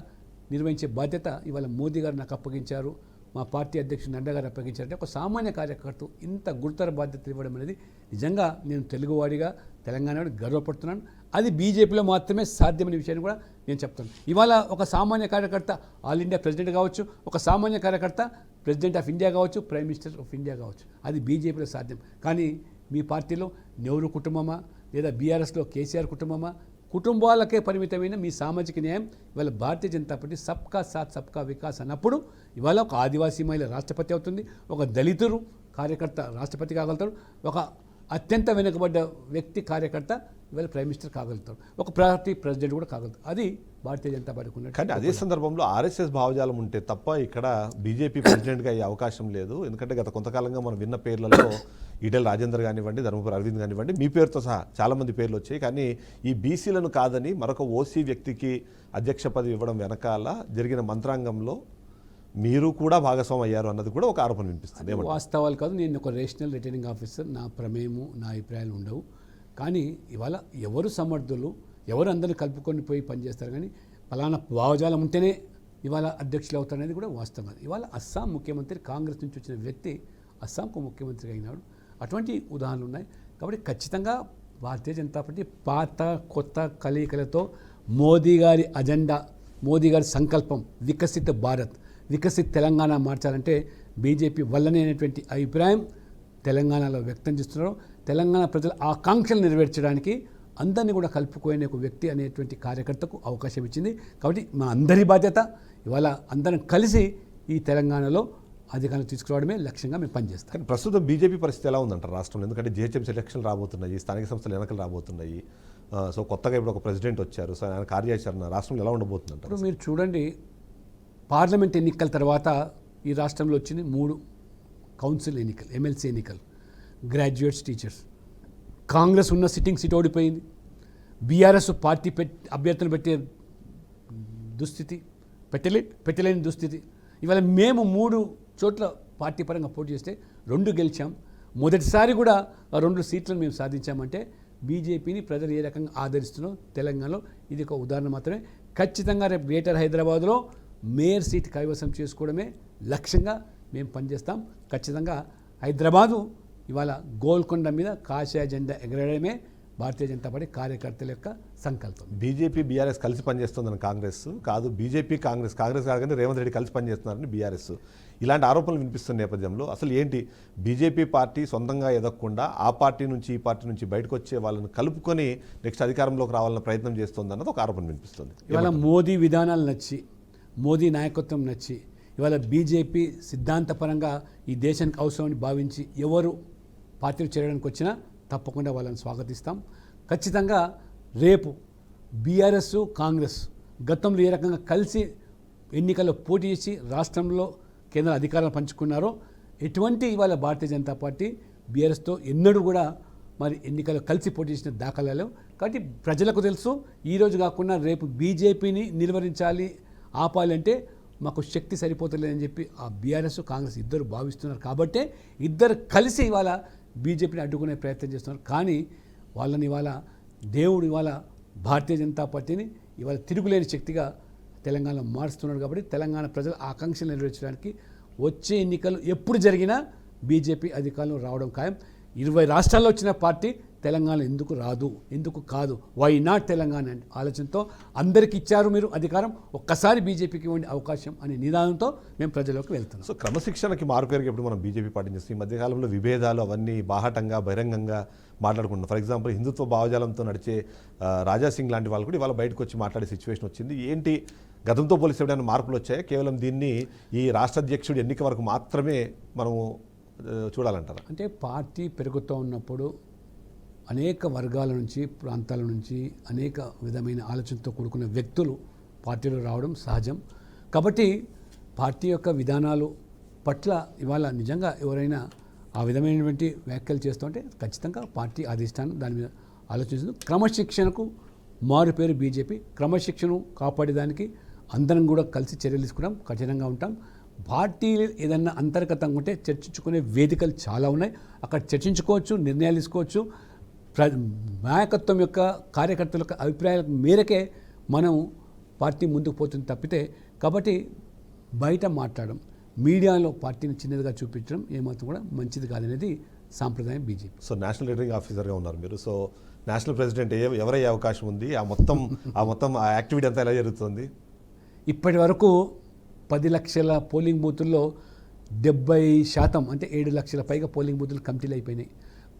నిర్వహించే బాధ్యత ఇవాళ మోదీ గారు నాకు అప్పగించారు, మా పార్టీ అధ్యక్షుడు నడ్డా గారు అప్పగించారంటే ఒక సామాన్య కార్యకర్త ఇంత గురుతర బాధ్యత ఇవ్వడం అనేది నిజంగా నేను తెలుగువాడిగా, తెలంగాణవాడిగా గర్వపడుతున్నాను. అది బీజేపీలో మాత్రమే సాధ్యమైన విషయాన్ని కూడా నేను చెప్తాను. ఇవాళ ఒక సామాన్య కార్యకర్త ఆల్ ఇండియా ప్రెసిడెంట్ కావచ్చు, ఒక సామాన్య కార్యకర్త ప్రెసిడెంట్ ఆఫ్ ఇండియా కావచ్చు, ప్రైమ్ మినిస్టర్ ఆఫ్ ఇండియా కావచ్చు, అది బీజేపీలో సాధ్యం. కానీ మీ పార్టీలో నెహ్రూ కుటుంబమా లేదా బీఆర్ఎస్లో కేసీఆర్ కుటుంబమా, కుటుంబాలకే పరిమితమైన మీ సామాజిక న్యాయం ఇవాళ భారతీయ జనతా పార్టీ సబ్కా సాత్ సబ్కా వికాస్ అన్నప్పుడు ఇవాళ ఒక ఆదివాసీ మహిళ రాష్ట్రపతి అవుతుంది, ఒక దళితుడు కార్యకర్త రాష్ట్రపతి కాగలుగుతారు, ఒక అత్యంత వెనుకబడ్డ వ్యక్తి కార్యకర్త ఇవాళ ప్రైమ్ మినిస్టర్ కాగలుగుతాడు, ఒక పార్టీ ప్రెసిడెంట్ కూడా కాగలుగుతాడు. అది భారతీయ జనతా పార్టీకి ఉన్నట్టు.
కానీ అదే సందర్భంలో ఆర్ఎస్ఎస్ భావజాలం ఉంటే తప్ప ఇక్కడ బీజేపీ ప్రెసిడెంట్గా అయ్యే అవకాశం లేదు. ఎందుకంటే గత కొంతకాలంగా మనం విన్న పేర్లలో ఈటెల రాజేందర్ కానివ్వండి, ధర్మపురి అరవింద్ కానివ్వండి, మీ పేరుతో సహా చాలామంది పేర్లు వచ్చాయి. కానీ ఈ బీసీలను కాదని మరొక ఓసీ వ్యక్తికి అధ్యక్ష పదవి ఇవ్వడం వెనకాల జరిగిన మంత్రాంగంలో మీరు కూడా భాగస్వామి అయ్యారు అన్నది కూడా ఒక ఆరోపణ వినిపిస్తుంది.
వాస్తవాలు కాదు, నేను ఒక రేషనల్ రిటర్నింగ్ ఆఫీసర్, నా ప్రమేయము నా అభిప్రాయాలు ఉండవు. కానీ ఇవాళ ఎవరు సమర్థులు, ఎవరు అందరిని కలుపుకొని పోయి పనిచేస్తారు, కానీ ఫలానా భావజాలం ఉంటేనే ఇవాళ అధ్యక్షులు అవుతారు అనేది కూడా వాస్తవం. ఇవాళ అస్సాం ముఖ్యమంత్రి కాంగ్రెస్ నుంచి వచ్చిన వ్యక్తి అస్సాంకు ముఖ్యమంత్రి అయినాడు. అటువంటి ఉదాహరణలు ఉన్నాయి. కాబట్టి ఖచ్చితంగా భారతీయ జనతా పార్టీ పాత కొత్త కలయికలతో మోదీ గారి అజెండా, మోదీ గారి సంకల్పం వికసిత భారత్, వికసిత్ తెలంగాణ మార్చాలంటే బీజేపీ వల్లనే అనేటువంటి అభిప్రాయం తెలంగాణలో వ్యక్తం చేస్తున్నారు. తెలంగాణ ప్రజల ఆకాంక్షలు నెరవేర్చడానికి అందరినీ కూడా కలుపుకోనే ఒక వ్యక్తి అనేటువంటి కార్యకర్తకు అవకాశం ఇచ్చింది. కాబట్టి మా అందరి బాధ్యత ఇవాళ అందరం కలిసి ఈ తెలంగాణలో అధికారం తీసుకురావడమే లక్ష్యంగా మేము పనిచేస్తాం.
కానీ ప్రస్తుతం బీజేపీ పరిస్థితి ఎలా ఉందంటారు రాష్ట్రంలో? ఎందుకంటే జిహెచ్ఎంసీ ఎలక్షన్లు రాబోతున్నాయి, స్థానిక సంస్థల ఎన్నికలు రాబోతున్నాయి. సో కొత్తగా ఇప్పుడు ఒక ప్రెసిడెంట్ వచ్చారు. సో ఆయన కార్యాచరణ రాష్ట్రంలో ఎలా ఉండబోతుందంటారు?
ఇప్పుడు మీరు చూడండి, పార్లమెంట్ ఎన్నికల తర్వాత ఈ రాష్ట్రంలో వచ్చింది 3 కౌన్సిల్ ఎన్నికలు, ఎమ్మెల్సీ ఎన్నికలు, గ్రాడ్యుయేట్స్, టీచర్స్. కాంగ్రెస్ ఉన్న సిట్టింగ్ సీట్ ఓడిపోయింది. బీఆర్ఎస్ పార్టీ అభ్యర్థులు పెట్టే దుస్థితి, పెట్టలేని దుస్థితి. ఇవాళ మేము 3 చోట్ల పార్టీ పరంగా పోటీ చేస్తే 2 గెలిచాం. మొదటిసారి కూడా ఆ 2 సీట్లను మేము సాధించామంటే బీజేపీని ప్రజలు ఏ రకంగా ఆదరిస్తున్నారో తెలంగాణలో ఇది ఒక ఉదాహరణ మాత్రమే. ఖచ్చితంగా రేపు గ్రేటర్ హైదరాబాద్లో మేయర్ సీట్ కైవసం చేసుకోవడమే లక్ష్యంగా మేము పనిచేస్తాం. ఖచ్చితంగా హైదరాబాదు ఇవాళ గోల్కొండ మీద కాషాయ జెండా ఎగరడమే భారతీయ జనతా పార్టీ కార్యకర్తల యొక్క సంకల్పం.
బీజేపీ బీఆర్ఎస్ కలిసి పనిచేస్తుందని కాంగ్రెస్ కాదు, బీజేపీ కాంగ్రెస్ కాదని రేవంత్ రెడ్డి కలిసి పనిచేస్తున్నారని బీఆర్ఎస్, ఇలాంటి ఆరోపణలు వినిపిస్తున్న నేపథ్యంలో అసలు ఏంటి బీజేపీ పార్టీ సొంతంగా ఎదగకుండా ఆ పార్టీ నుంచి ఈ పార్టీ నుంచి బయటకు వచ్చే వాళ్ళని కలుపుకొని నెక్స్ట్ అధికారంలోకి రావాలన్న ప్రయత్నం చేస్తుంది అన్నది ఒక ఆరోపణ వినిపిస్తుంది.
ఇవాళ మోదీ విధానాలు నచ్చి, మోదీ నాయకత్వం నచ్చి, ఇవాళ బీజేపీ సిద్ధాంతపరంగా ఈ దేశానికి అవసరమని భావించి ఎవరు పార్టీలు చేరడానికి వచ్చినా తప్పకుండా వాళ్ళని స్వాగతిస్తాం. ఖచ్చితంగా రేపు బీఆర్ఎస్ కాంగ్రెస్ గతంలో ఏ రకంగా కలిసి ఎన్నికల్లో పోటీ చేసి రాష్ట్రంలో కేంద్ర అధికారాలు పంచుకున్నారో ఎటువంటి ఇవాళ భారతీయ జనతా పార్టీ బీఆర్ఎస్తో ఎన్నడూ కూడా మరి ఎన్నికల్లో కలిసి పోటీ చేసిన దాఖలాలు. కాబట్టి ప్రజలకు తెలుసు, ఈరోజు కాకుండా రేపు బీజేపీని నిర్వహించాలి, ఆపాలంటే మాకు శక్తి సరిపోతలేదని చెప్పి ఆ బీఆర్ఎస్ కాంగ్రెస్ ఇద్దరు భావిస్తున్నారు. కాబట్టే ఇద్దరు కలిసి ఇవాళ బీజేపీని అడ్డుకునే ప్రయత్నం చేస్తున్నారు. కానీ వాళ్ళని ఇవాళ దేవుడు ఇవాళ భారతీయ జనతా పార్టీని ఇవాళ తిరుగులేని శక్తిగా తెలంగాణలో మారుస్తున్నాడు. కాబట్టి తెలంగాణ ప్రజల ఆకాంక్షలు నెరవేర్చడానికి వచ్చే ఎన్నికలు ఎప్పుడు జరిగినా బీజేపీ అధికారంలో రావడం ఖాయం. 20 రాష్ట్రాల్లో వచ్చిన పార్టీ తెలంగాణ ఎందుకు రాదు, ఎందుకు కాదు, వై నాట్ తెలంగాణ అంటే ఆలోచనతో అందరికి ఇచ్చారు మీరు అధికారం, ఒక్కసారి బీజేపీకి ఇవ్వండి అవకాశం అనే నిదానంతో మేము ప్రజల్లోకి వెళ్తున్నాం.
సో క్రమశిక్షణకి మారుపేరుకి ఎప్పుడు మనం బీజేపీ పార్టీ చేస్తాం. ఈ మధ్యకాలంలో విభేదాలు అవన్నీ బాహాటంగా బహిరంగంగా మాట్లాడుకుంటున్నాం. ఫర్ ఎగ్జాంపుల్ హిందుత్వ భావజాలంతో నడిచే రాజా సింగ్ లాంటి వాళ్ళు కూడా ఇవాళ బయటకు వచ్చి మాట్లాడే సిచ్యువేషన్ వచ్చింది. ఏంటి గతంతో పోలిస్తే ఏమైనా మార్పులు వచ్చాయి? కేవలం దీన్ని ఈ రాష్ట్ర అధ్యక్షుడి ఎన్నిక వరకు మాత్రమే మనము చూడాలంటారా?
అంటే పార్టీ పెరుగుతూ ఉన్నప్పుడు అనేక వర్గాల నుంచి, ప్రాంతాల నుంచి అనేక విధమైన ఆలోచనతో కూడుకున్న వ్యక్తులు పార్టీలో రావడం సహజం. కాబట్టి పార్టీ యొక్క విధానాలు పట్ల ఇవాళ నిజంగా ఎవరైనా ఆ విధమైనటువంటి వ్యాఖ్యలు చేస్తుంటే ఖచ్చితంగా పార్టీ అధిష్టానం దాని మీద ఆలోచిస్తుంది. క్రమశిక్షణకు మారు పేరు బీజేపీ. క్రమశిక్షణను కాపాడేదానికి అందరం కూడా కలిసి చర్యలు తీసుకున్నాం, కఠినంగా ఉంటాం. పార్టీ ఏదన్నా అంతర్గతంగా ఉంటే చర్చించుకునే వేదికలు చాలా ఉన్నాయి, అక్కడ చర్చించుకోవచ్చు, నిర్ణయాలు తీసుకోవచ్చు. నాయకత్వం యొక్క కార్యకర్తల యొక్క అభిప్రాయాల మేరకే మనం పార్టీ ముందుకు పోతుంది తప్పితే. కాబట్టి బయట మాట్లాడడం, మీడియాలో పార్టీని చిన్నదిగా చూపించడం ఏమాత్రం కూడా మంచిది కాదనేది సాంప్రదాయం బీజేపీ.
సో నేషనల్ రిటర్నింగ్ ఆఫీసర్గా ఉన్నారు మీరు. సో నేషనల్ ప్రెసిడెంట్ ఎవరయ్యే అవకాశం ఉంది? ఆ మొత్తం ఆ యాక్టివిటీ అంతా ఎలా జరుగుతుంది?
ఇప్పటి వరకు 10 లక్షల పోలింగ్ బూతుల్లో 70% అంటే 7 లక్షల పైగా పోలింగ్ బూతులు కమిటీలు అయిపోయినాయి.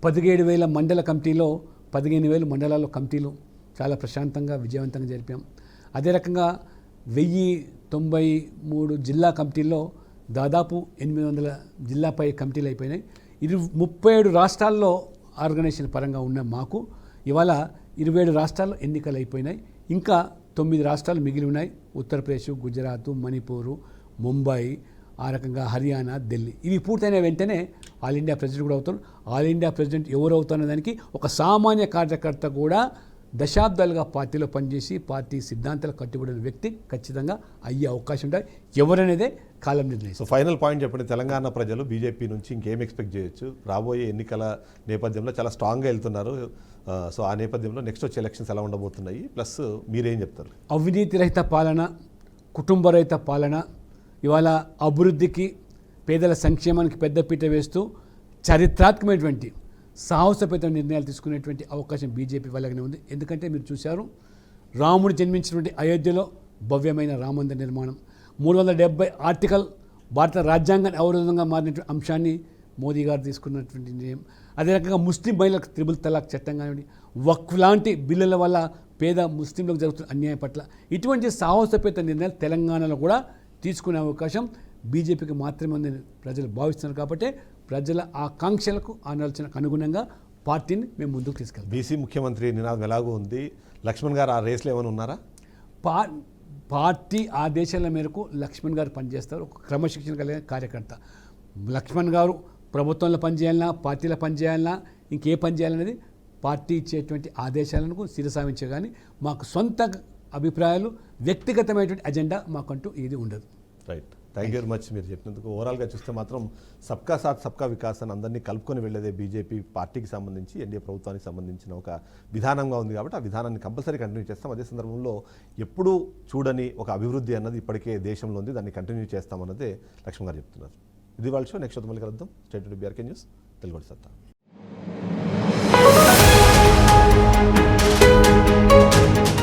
17,000 మండల కమిటీలో 15,000 మండలాల్లో కమిటీలు చాలా ప్రశాంతంగా విజయవంతంగా జరిపాం. అదే రకంగా 1093 జిల్లా కమిటీల్లో దాదాపు 800 జిల్లాపై కమిటీలు అయిపోయినాయి. 37 రాష్ట్రాల్లో ఆర్గనైజేషన్ పరంగా ఉన్న మాకు ఇవాళ 27 రాష్ట్రాల్లో ఎన్నికలు అయిపోయినాయి. ఇంకా 9 రాష్ట్రాలు మిగిలి ఉన్నాయి. ఉత్తరప్రదేశ్, గుజరాత్, మణిపూర్, ముంబై, ఆ రకంగా హర్యానా, ఢిల్లీ. ఇవి పూర్తయిన వెంటనే ఆల్ ఇండియా ప్రెసిడెంట్ కూడా అవుతారు. ఆల్ ఇండియా ప్రెసిడెంట్ ఎవరు అవుతారనే దానికి ఒక సామాన్య కార్యకర్త కూడా దశాబ్దాలుగా పార్టీలో పనిచేసి పార్టీ సిద్ధాంతాలు కట్టుబడిన వ్యక్తి ఖచ్చితంగా అయ్యే అవకాశం ఉంటుంది. ఎవరనేదే కాలం నిర్ణయిస్తారు.
సో ఫైనల్ పాయింట్ చెప్పండి, తెలంగాణ ప్రజలు బీజేపీ నుంచి ఇంకేం ఎక్స్పెక్ట్ చేయొచ్చు? రాబోయే ఎన్నికల నేపథ్యంలో చాలా స్ట్రాంగ్గా వెళ్తున్నారు. సో ఆ నేపథ్యంలో నెక్స్ట్ వచ్చే ఎలక్షన్స్ ఎలా ఉండబోతున్నాయి, ప్లస్ మీరేం చెప్తారు?
అవినీతి రహిత పాలన, కుటుంబ రహిత పాలన, ఇవాళ అభివృద్ధికి, పేదల సంక్షేమానికి పెద్దపీట వేస్తూ చారిత్రాత్మకమైనటువంటి సాహసపేత నిర్ణయాలు తీసుకునేటువంటి అవకాశం బీజేపీ వల్లనే ఉంది. ఎందుకంటే మీరు చూశారు, రాముడు జన్మించినటువంటి అయోధ్యలో భవ్యమైన రామందిర నిర్మాణం, 370 ఆర్టికల్ భారత రాజ్యాంగాన్ని అవరోధంగా మారినటువంటి అంశాన్ని మోదీ గారు తీసుకున్నటువంటి నిర్ణయం. అదే రకంగా ముస్లిం మహిళలకు త్రిబుల్ తలాక్ చట్టం కానివ్వండి, వక్ఫ్ లాంటి బిల్లుల వల్ల పేద ముస్లింలకు జరుగుతున్న అన్యాయం పట్ల ఇటువంటి సాహసపేత నిర్ణయాలు తెలంగాణలో కూడా తీసుకునే అవకాశం బీజేపీకి మాత్రమే ఉందని ప్రజలు భావిస్తున్నారు. కాబట్టి ప్రజల ఆకాంక్షలకు ఆలోచనకు అనుగుణంగా పార్టీని మేము ముందుకు తీసుకెళ్తాం.
బీసీ ముఖ్యమంత్రి నినాదం ఎలాగో ఉంది. లక్ష్మణ్ గారు ఆ రేస్లో ఏమైనా ఉన్నారా?
పార్టీ ఆదేశాల మేరకు లక్ష్మణ్ గారు పనిచేస్తారు. ఒక క్రమశిక్షణ కలిగిన కార్యకర్త. లక్ష్మణ్ గారు ప్రభుత్వంలో పనిచేయాలన్నా, పార్టీలో పనిచేయాలన్నా, ఇంకే పని చేయాలనేది పార్టీ ఇచ్చేటువంటి ఆదేశాలను శిరసావించే కానీ మాకు సొంత అభిప్రాయాలు, వ్యక్తిగతమైనటువంటి అజెండా మాకంటూ ఏది ఉండదు.
Right, thank you very much. మీరు చెప్పినందుకు ఓవరాల్గా చూస్తే మాత్రం సబ్కా సాత్ సబ్కా వికాస్ అని అందరినీ కలుపుకొని వెళ్ళేదే బీజేపీ పార్టీకి సంబంధించి, ఎన్డీఏ ప్రభుత్వానికి సంబంధించిన ఒక విధానంగా ఉంది. కాబట్టి ఆ విధానాన్ని కంపల్సరీ కంటిన్యూ చేస్తాం. అదే సందర్భంలో ఎప్పుడూ చూడని ఒక అభివృద్ధి అన్నది ఇప్పటికే దేశంలో ఉంది, దాన్ని కంటిన్యూ చేస్తామన్నదే లక్ష్మణ్ గారు చెప్తున్నారు. ఇది వాళ్ళ షో. నెక్స్ట్ మళ్ళీ కలుద్దాం. State to BRK news, Telugu సత్తా.